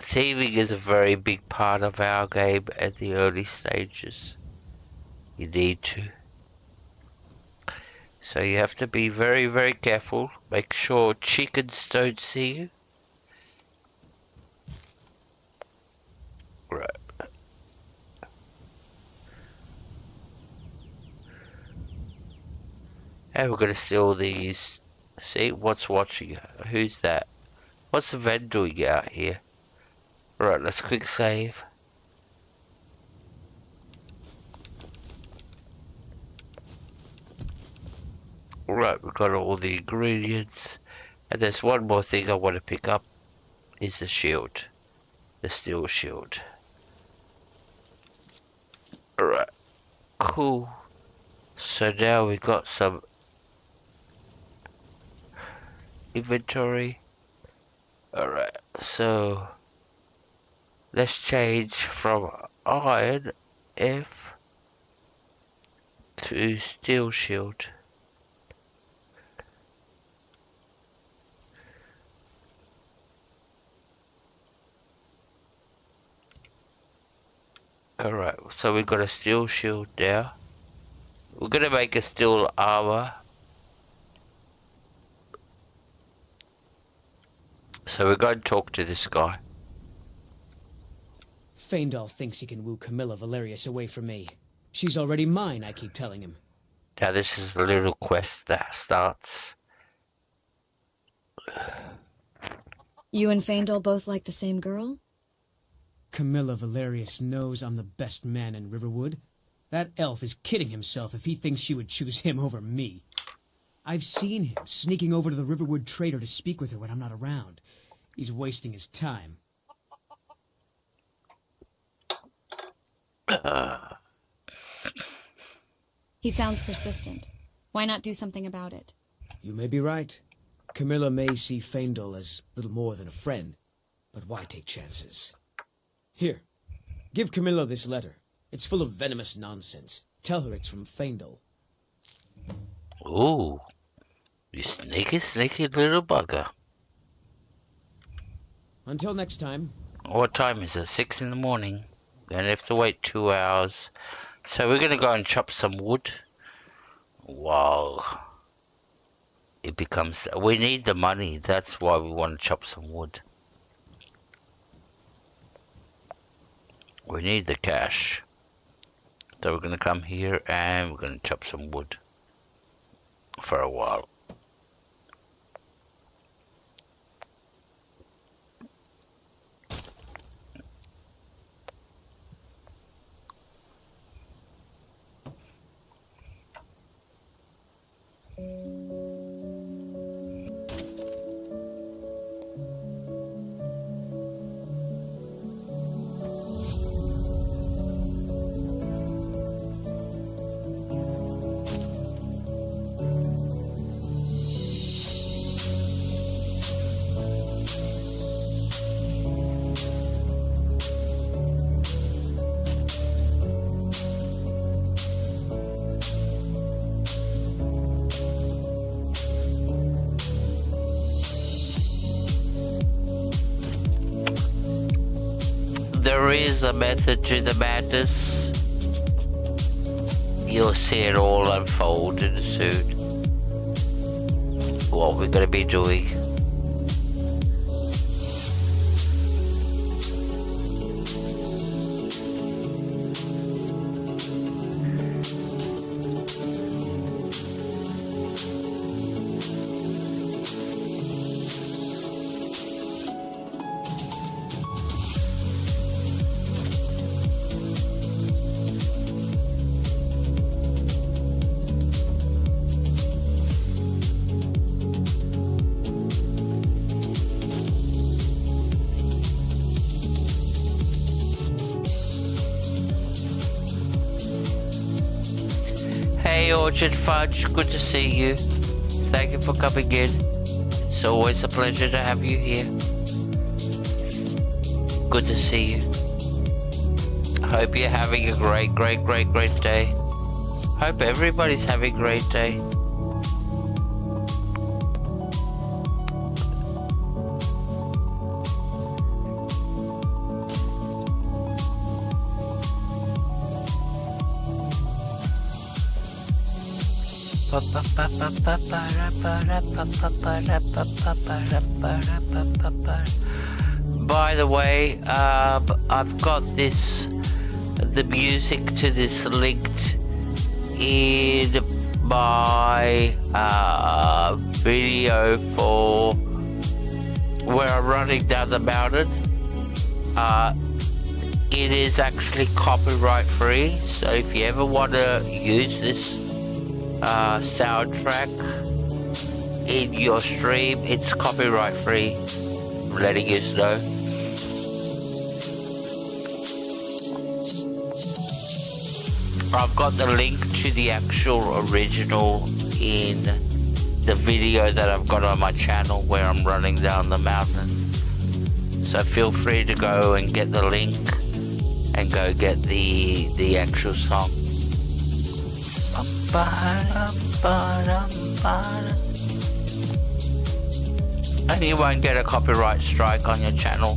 Thieving is a very big part of our game at the early stages. You need to. So you have to be very, very careful. Make sure chickens don't see you. Right. And we're gonna steal these. See what's watching? Who's that? What's the vent doing out here? Right, let's quick save. Right, we've got all the ingredients. And there's one more thing I want to pick up. Is the shield. The steel shield. Alright. Cool. So now we got some inventory. Alright, so let's change from iron F to steel shield. Alright, so we've got a steel shield now. We're gonna make a steel armor. So we're going to talk to this guy. Faendal thinks he can woo Camilla Valerius away from me. She's already mine, I keep telling him. Now this is the little quest that starts. You and Faendal both like the same girl? Camilla Valerius knows I'm the best man in Riverwood. That elf is kidding himself if he thinks she would choose him over me. I've seen him sneaking over to the Riverwood trader to speak with her when I'm not around. He's wasting his time. He sounds persistent. Why not do something about it? You may be right. Camilla may see Faendal as little more than a friend, but why take chances? Here, give Camilla this letter. It's full of venomous nonsense. Tell her it's from Faendal. Ooh, you sneaky, sneaky little bugger. Until next time. What time is it? 6 in the morning. Gonna have to wait 2 hours. So we're gonna go and chop some wood. Wow. It becomes... We need the money. That's why we want to chop some wood. We need the cash. So we're gonna come here and we're gonna chop some wood. For a while. There is a method to the madness. You'll see it all unfold in soon. What we're gonna be doing. Hey Orchard Fudge, good to see you. Thank you for coming in. It's always a pleasure to have you here. Good to see you. Hope you're having a great day. Hope everybody's having a great day. By the way, I've got the music to this linked in my video for where I'm running down the mountain. It is actually copyright free, so if you ever want to use this soundtrack in your stream, it's copyright free. I'm letting you know. I've got the link to the actual original in the video that I've got on my channel where I'm running down the mountain. So feel free to go and get the link and go get the actual song. And you won't get a copyright strike on your channel.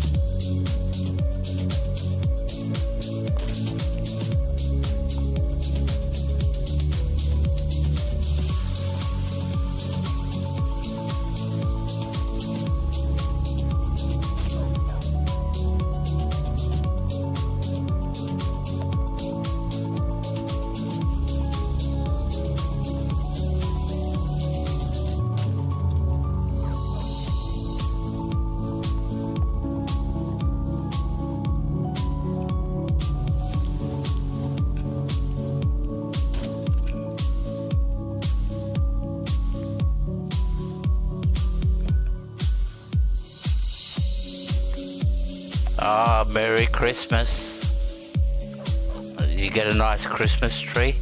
Merry Christmas. You get a nice Christmas tree.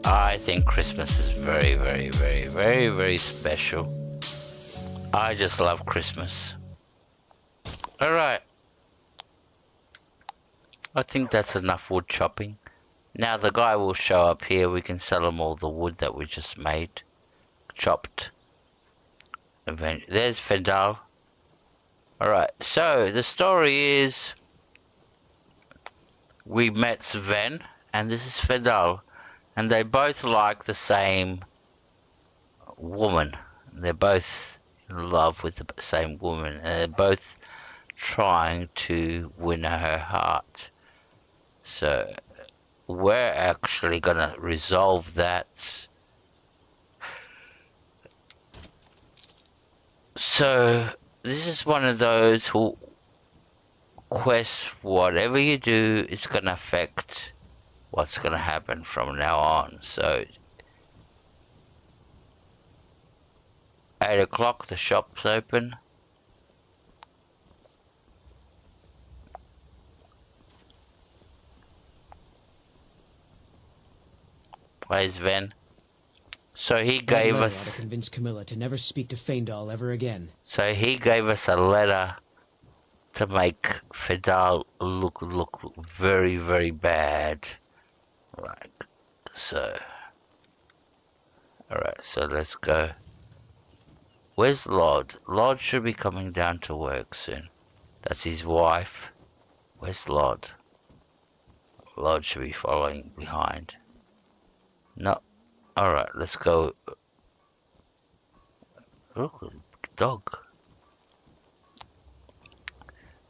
I think Christmas is very special. I just love Christmas. Alright. I think that's enough wood chopping. Now the guy will show up here. We can sell him all the wood that we just made. Chopped. There's Fendal. Alright, so the story is we met Sven and this is Fendal. And they both like the same woman. They're both in love with the same woman. And they're both trying to win her heart. So we're actually gonna resolve that. So this is one of those who quests, whatever you do, it's gonna affect what's gonna happen from now on. So 8 o'clock, the shop's open. Where's Ven? So he That gave letter ought us. to convince Camilla to never speak to Faendal ever again. So he gave us a letter to make Fidel look very, very bad. Like so. Alright, so let's go. Where's Lord? Lord should be coming down to work soon. That's his wife. Where's Lord? Lord should be following behind. No. Alright, let's go. Look, dog.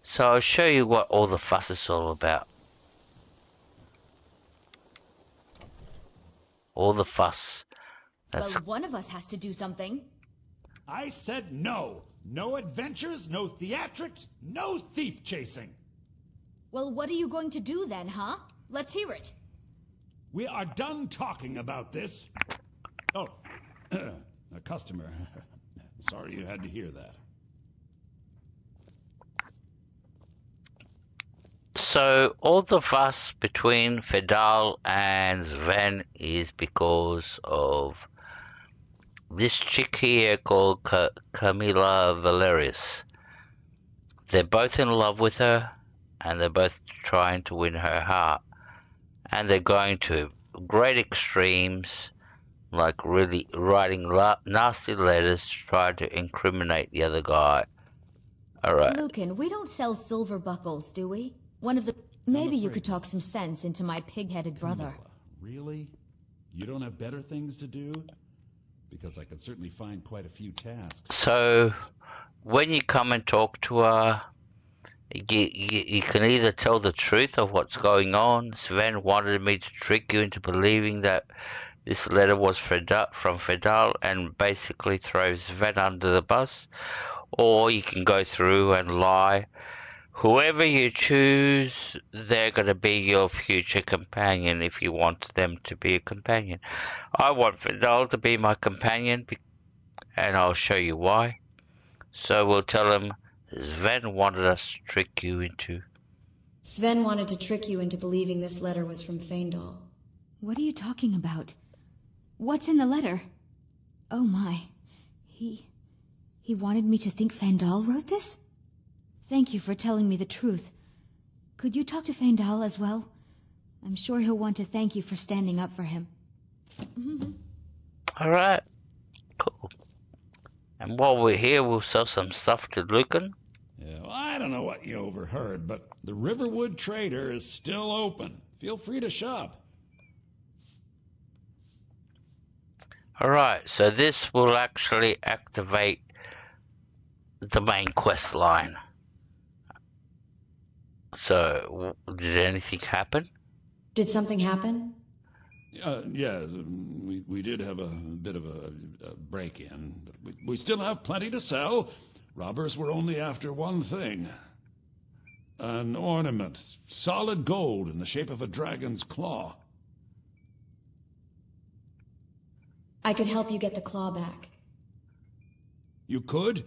So I'll show you what all the fuss is all about. All the fuss. That's Well, one of us has to do something. I said no. No adventures, no theatrics, no thief chasing. Well, what are you going to do then, huh? Let's hear it. We are done talking about this. Oh, a customer. Sorry you had to hear that. So all the fuss between Fidel and Sven is because of this chick here called Camilla Valerius. They're both in love with her, and they're both trying to win her heart. And they're going to great extremes, like really writing nasty letters to try to incriminate the other guy. Alright. Lucan, we don't sell silver buckles, do we? One of the... Maybe you could talk some sense into my pig-headed brother. Really? You don't have better things to do? Because I could certainly find quite a few tasks. So, when you come and talk to her, you can either tell the truth of what's going on. Sven wanted me to trick you into believing that this letter was from Fidel and basically throw Sven under the bus. Or you can go through and lie. Whoever you choose, they're going to be your future companion if you want them to be a companion. I want Fidel to be my companion, and I'll show you why. So we'll tell him Sven wanted us to trick you into... Sven wanted to trick you into believing this letter was from Faendal. What are you talking about? What's in the letter? Oh my. He wanted me to think Faendal wrote this? Thank you for telling me the truth. Could you talk to Faendal as well? I'm sure he'll want to thank you for standing up for him. Alright, cool. And while we're here, we'll sell some stuff to Lucan. Yeah, well, I don't know what you overheard, but the Riverwood Trader is still open. Feel free to shop. Alright, so this will actually activate the main quest line. So, did anything happen? Did something happen? Yeah, we did have a bit of a break-in, but we still have plenty to sell. Robbers were only after one thing. An ornament, solid gold in the shape of a dragon's claw. I could help you get the claw back. You could?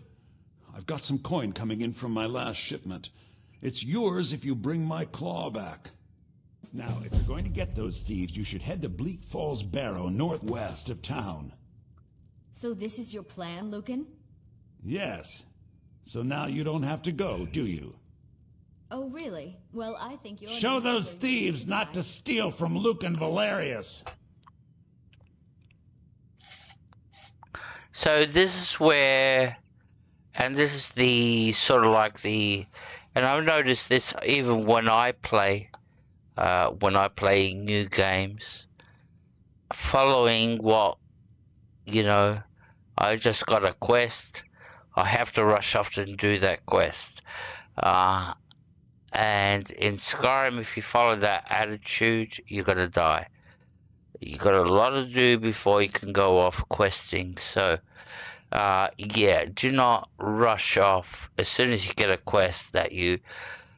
I've got some coin coming in from my last shipment. It's yours if you bring my claw back. Now, if you're going to get those thieves, you should head to Bleak Falls Barrow, northwest of town. So this is your plan, Lucan? Yes. So now you don't have to go, do you? Oh, really? Well, I think you're... Show those thieves not to steal from Lucan Valerius. So this is where, and this is the sort of like the, and I've noticed this even when I play new games, following what, you know, I just got a quest, I have to rush off and do that quest. And in Skyrim, if you follow that attitude, you're gonna die. You got a lot to do before you can go off questing. So, yeah, do not rush off as soon as you get a quest that you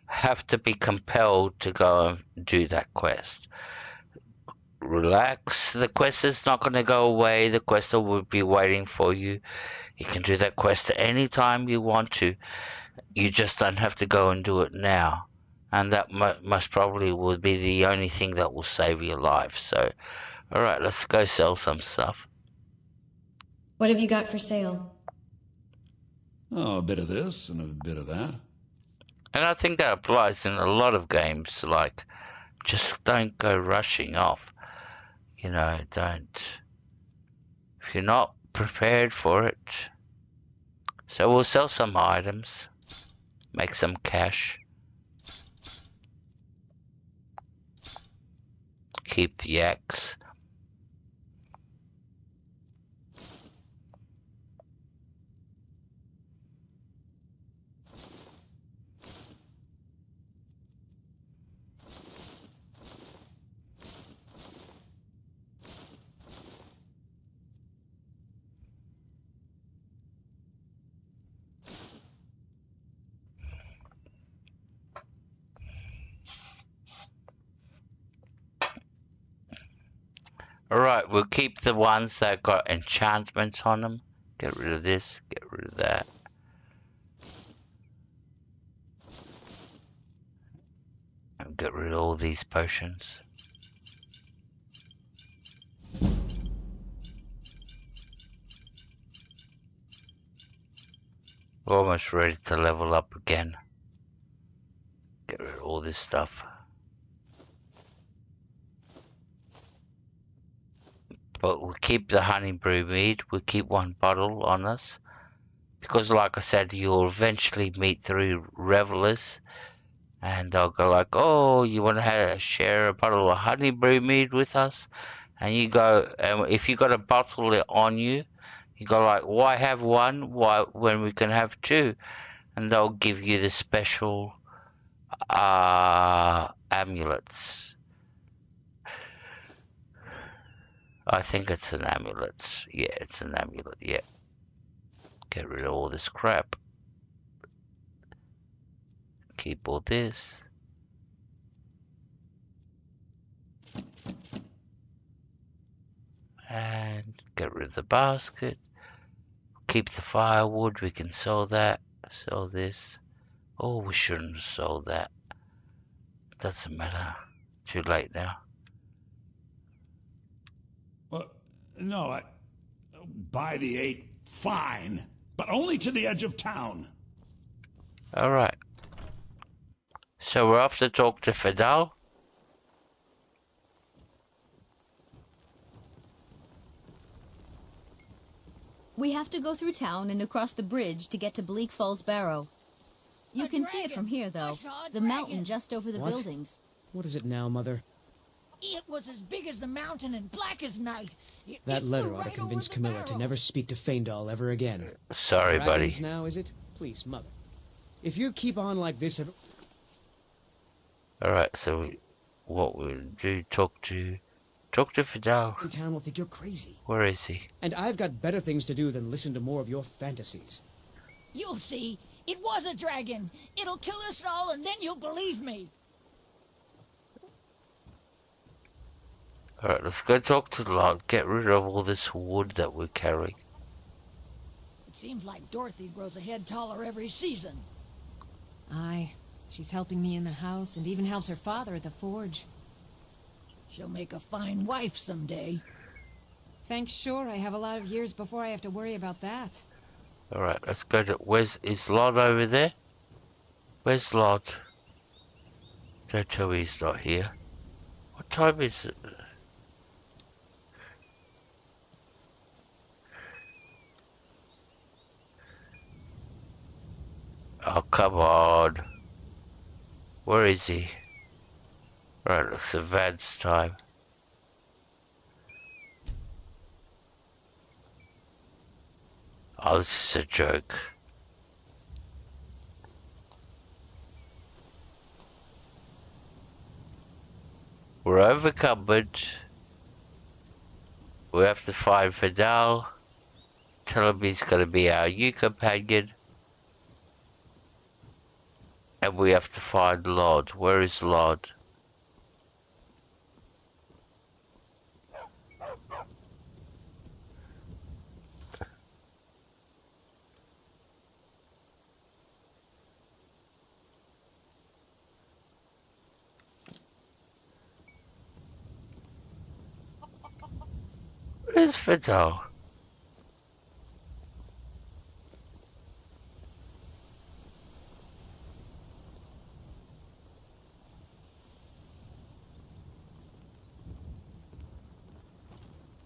have to be compelled to go and do that quest. Relax, the quest is not going to go away, the quest will be waiting for you. You can do that quest at any time you want to. You just don't have to go and do it now. And that most probably will be the only thing that will save your life. So, alright, let's go sell some stuff. What have you got for sale? Oh, a bit of this and a bit of that. And I think that applies in a lot of games, like, just don't go rushing off. You know, don't... If you're not prepared for it. So we'll sell some items, make some cash. Keep the axe. Alright, we'll keep the ones that got enchantments on them. Get rid of this, get rid of that. And get rid of all these potions. We're almost ready to level up again. Get rid of all this stuff. But we'll keep the honey brew mead. We'll keep one bottle on us. Because like I said, you'll eventually meet 3 revelers. And they'll go like, oh, you want to share a bottle of honey brew mead with us? And you go, and if you got a bottle on you, you go like, why have one when we can have 2? And they'll give you the special amulets. I think it's an amulet. Yeah, it's an amulet, yeah. Get rid of all this crap. Keep all this. And get rid of the basket. Keep the firewood, we can sell that. Sell this. Oh, we shouldn't have sold that. Doesn't matter. Too late now. Well, no, buy the 8, fine, but only to the edge of town. Alright. So we're off to talk to Fidel. We have to go through town and across the bridge to get to Bleak Falls Barrow. You can see it from here, though. The mountain just over the buildings. What is it now, Mother? It was as big as the mountain and black as night. That letter ought to convince Camilla to never speak to Faendal ever again. Sorry, buddy. Dragons now, is it? Please, Mother. If you keep on like this... Alright, so what we'll do, talk to Fidel. In town will think you're crazy. Where is he? And I've got better things to do than listen to more of your fantasies. You'll see. It was a dragon. It'll kill us all, and then you'll believe me. Alright, let's go talk to the lot. Get rid of all this wood that we're carrying. It seems like Dorothy grows a head taller every season. Aye. She's helping me in the house and even helps her father at the forge. She'll make a fine wife someday. Thanks, sure. I have a lot of years before I have to worry about that. Alright, let's go to... Is Lod over there? Where's Lod? Don't tell me he's not here. What time is it? Oh, come on. Where is he? Right, it's advance time. Oh, this is a joke. We're overcumbered. We have to find Fidel. Tell him he's gonna be our new companion. And we have to find Lord. Where is Lord? Where's Fidel?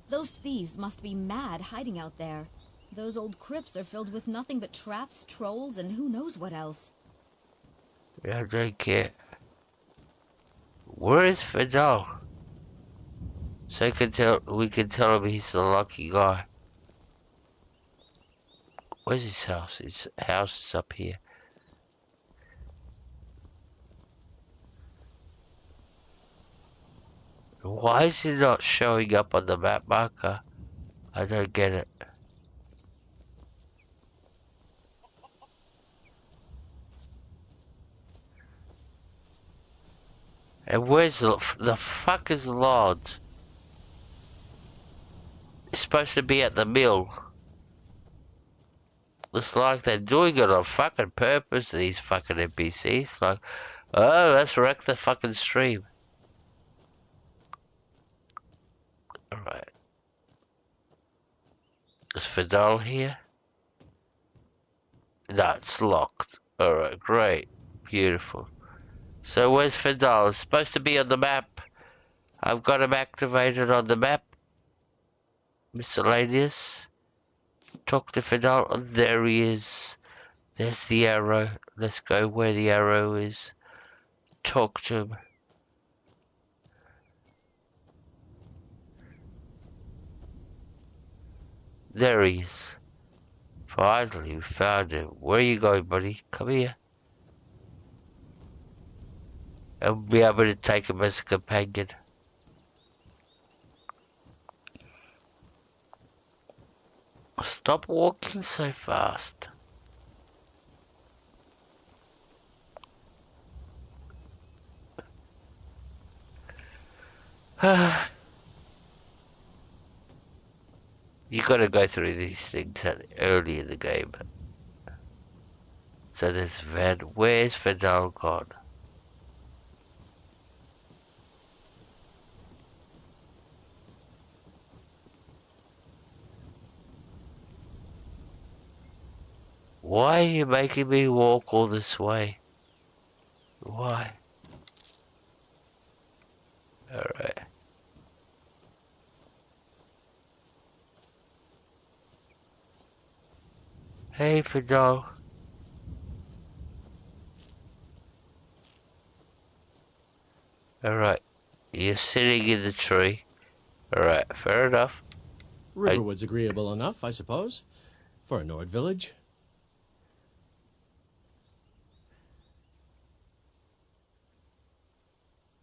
Those thieves must be mad hiding out there. Those old crypts are filled with nothing but traps, trolls, and who knows what else. I don't care. Where is Fidel? So we can tell him he's the lucky guy. Where's his house? His house is up here. Why is he not showing up on the map marker? I don't get it. And where's the fuck is Lodge? It's supposed to be at the mill. It's like they're doing it on fucking purpose, these fucking NPCs. Like, oh, let's wreck the fucking stream. Alright. Is Fidel here? No, it's locked. Alright, great. Beautiful. So where's Fidel? It's supposed to be on the map. I've got him activated on the map. Miscellaneous. Talk to Fidel. Oh, there he is. There's the arrow. Let's go where the arrow is. Talk to him. There he is. Finally, we found him. Where are you going, buddy? Come here. I'll be able to take him as a companion. Stop walking so fast. You gotta go through these things early in the game. So there's Van. Where's Fidel gone? Why are you making me walk all this way? Why? Alright. Hey, Fidel. Alright. You're sitting in the tree. Alright, fair enough. Riverwood's agreeable enough, I suppose, for a Nord village.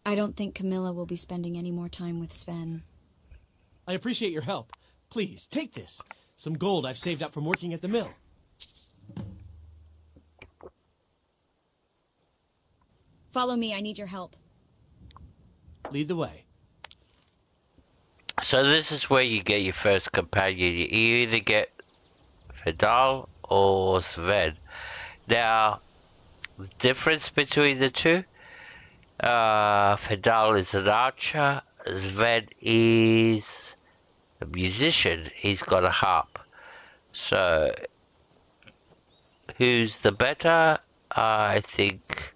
I don't think Camilla will be spending any more time with Sven. I appreciate your help. Please, take this. Some gold I've saved up from working at the mill. Follow me, I need your help. Lead the way. So this is where you get your first companion. You either get Fidel or Sven. Now, the difference between the two, Fidel is an archer, Sven is a musician. He's got a harp. So, who's the better? I think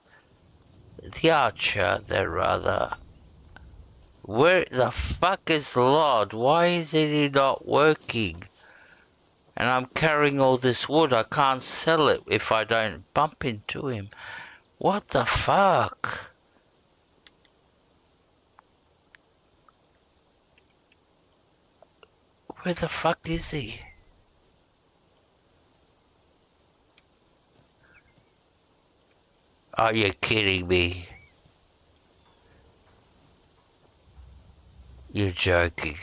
the archer, then rather. Where the fuck is Lord? Why is he not working? And I'm carrying all this wood. I can't sell it if I don't bump into him. What the fuck? Where the fuck is he? Are you kidding me? You're joking.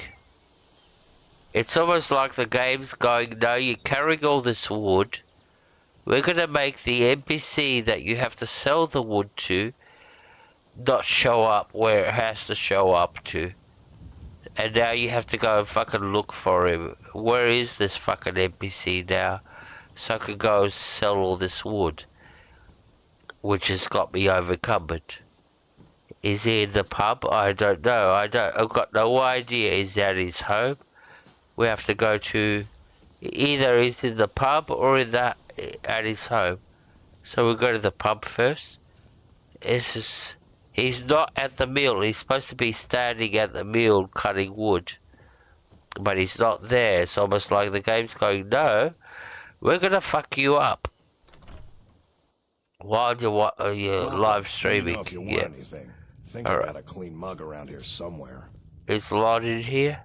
It's almost like the game's going, no, you're carrying all this wood. We're gonna make the NPC that you have to sell the wood to not show up where it has to show up to. And now you have to go and fucking look for him. Where is this fucking NPC now? So I can go sell all this wood. Which has got me overcumbered. Is he in the pub? I don't know. I've got no idea. Is that his home? We have to go to... Either he's in the pub or at his home. So we'll go to the pub first. He's not at the mill. He's supposed to be standing at the mill cutting wood. but he's not there. It's almost like the game's going, no, we're gonna fuck you up while you're Welcome. live Let me streaming. know if you want Yeah. anything. Think All I right. got a clean mug around here somewhere. Is Lord in here?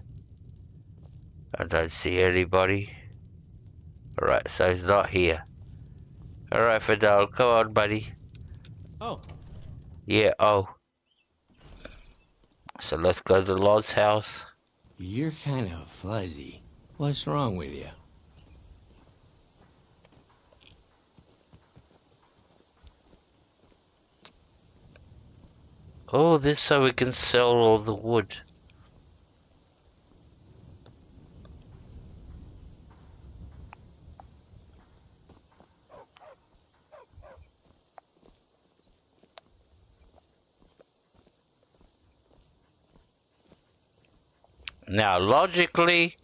I don't see anybody. Alright, so he's not here. Alright, Fidel, come on, buddy. Oh. Yeah, oh. So let's go to Lord's house. You're kind of fuzzy. What's wrong with you? Oh, this so we can sell all the wood. Now, logically,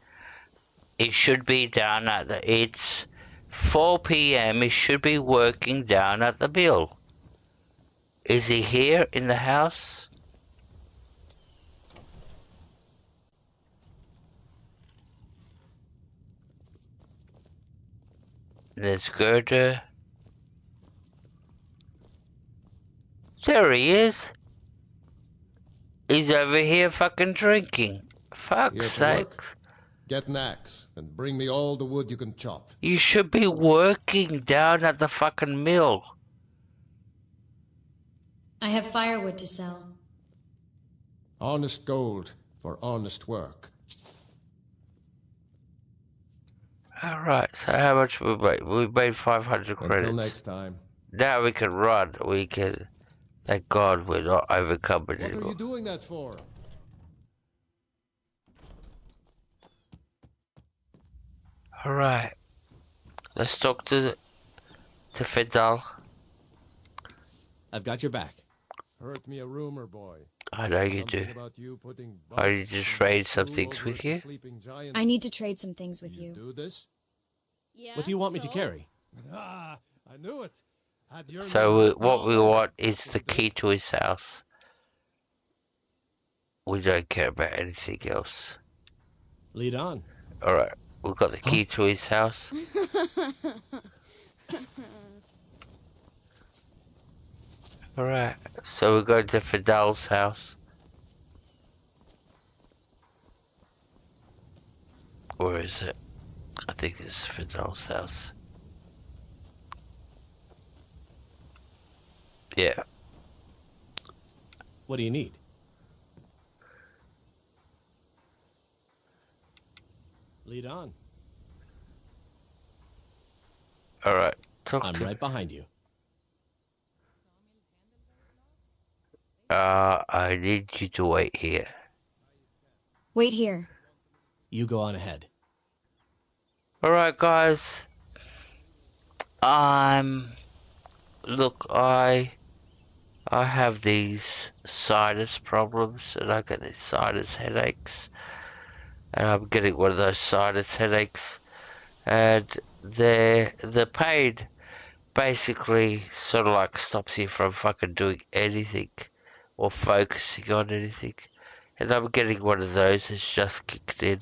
it should be down at it's 4 p.m. It should be working down at the mill. Is he here in the house? There's Gerda. There he is. He's over here fucking drinking. Fuck's Here to sakes. work? Get an axe and bring me all the wood you can chop. You should be working down at the fucking mill. I have firewood to sell. Honest gold for honest work. Alright, so how much we made? We made 500 credits. Until next time. Now we can run. We can... Thank God we're not overcoming What are anymore. you doing that for? Alright. Let's talk to Fidel. I've got your back. Heard me a rumor, boy. I know you do. Something about you putting I need bugs to and trade some stew things over with at the you. sleeping giant. I need to trade some things with You you. do this? Yeah. What do you want me to carry? Ah, I knew it. Had your So name what we all want is the key to his house. We don't care about anything else. Lead on. Alright, we've got the key to his house. Alright, so we're going to Fidel's house. Where is it? I think this is Fidel's house. Yeah. What do you need? Lead on. Alright, talk I'm to right behind you. I need you to wait here. Wait here. You go on ahead. Alright guys. Look, I have these sinus problems and I get these sinus headaches. And I'm getting one of those sinus headaches. And the pain basically sort of like stops you from fucking doing anything or focusing on anything. And I'm getting one of those. It's just kicked in.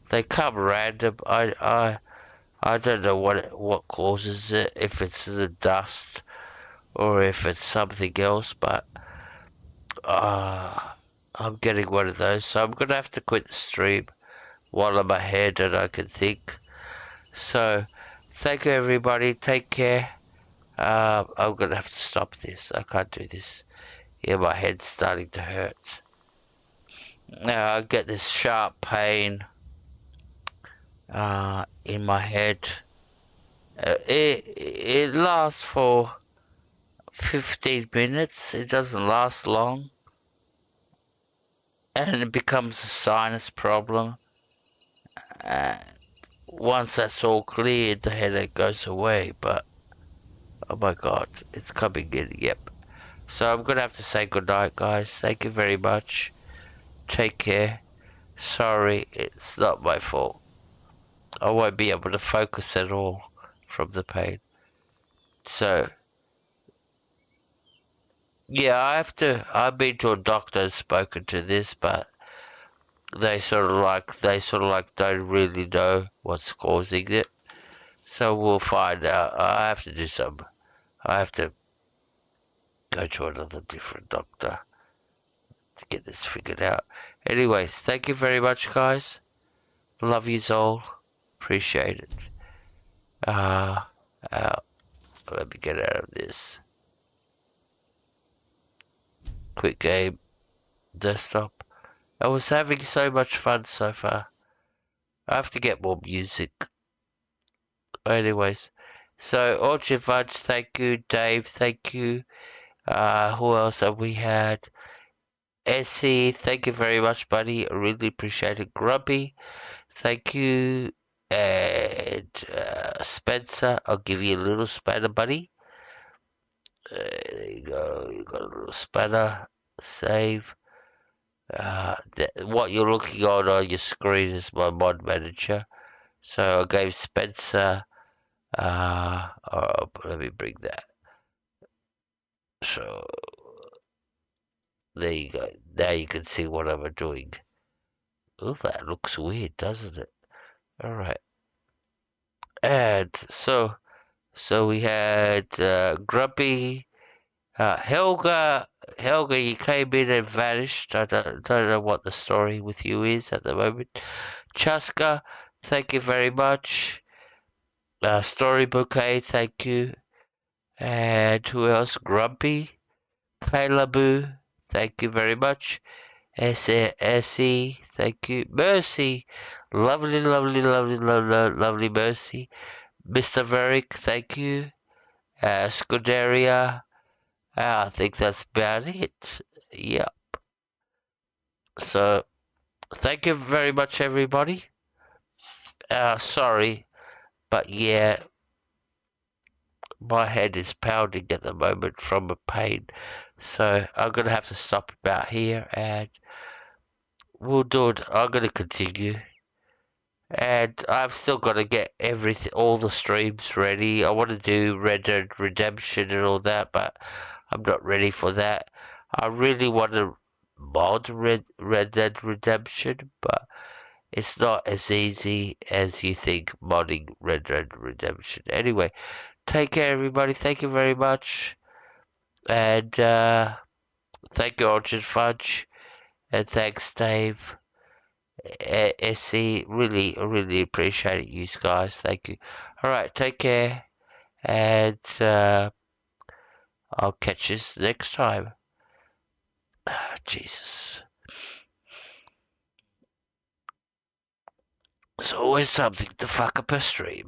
They come random. I don't know what causes it. If it's the dust or if it's something else, but I'm getting one of those. So I'm gonna have to quit the stream while I'm ahead and I can think. So thank you everybody. Take care. I'm gonna have to stop this. I can't do this. Yeah, my head's starting to hurt. Now I get this sharp pain in my head. It lasts for 15 minutes. It doesn't last long. And it becomes a sinus problem. Once that's all cleared, the headache goes away. But, oh my God, it's coming in, yep. So I'm going to have to say goodnight, guys. Thank you very much. Take care. Sorry, it's not my fault. I won't be able to focus at all from the pain. So, yeah, I've been to a doctor and spoken to this, but they sort of like don't really know what's causing it. So we'll find out. I have to do some. I have to go to another different doctor to get this figured out. Anyways, thank you very much, guys. Love yous all. Appreciate it. Let me get out of this. Quick game. Desktop. I was having so much fun so far. I have to get more music. Anyways. So, Orchard Fudge, thank you. Dave, thank you. Who else have we had? Essie, thank you very much, buddy. I really appreciate it. Grumpy, thank you. And Spencer, I'll give you a little spanner, buddy. There you go. You got a little spanner. Save. What you're looking on your screen is my mod manager. So I gave Spencer. Let me bring that. So there you go. Now you can see what I'm doing. Oh, that looks weird, doesn't it? All right. And so we had Grumpy, Helga, you came in and vanished. I don't know what the story with you is at the moment. Chaska, thank you very much. Story Bouquet, thank you. And who else? Grumpy, Kaylabu, thank you very much. Essie, thank you. Mercy, lovely Mercy. Mr. Verick, thank you. Scuderia, I think that's about it. Yep. So, thank you very much, everybody. Sorry, but yeah, my head is pounding at the moment from a pain. So, I'm going to have to stop about here, and we'll do it. I'm going to continue. And I've still got to get all the streams ready. I want to do Red Dead Redemption and all that, but I'm not ready for that. I really want to mod Red Dead Redemption, but it's not as easy as you think modding Red Dead Redemption. Anyway, take care, everybody. Thank you very much. And thank you, Orchard Fudge. And thanks, Dave. Essie, really appreciate it, you guys. Thank you. Alright, take care. And I'll catch you next time. Jesus. It's always something to fuck up a stream.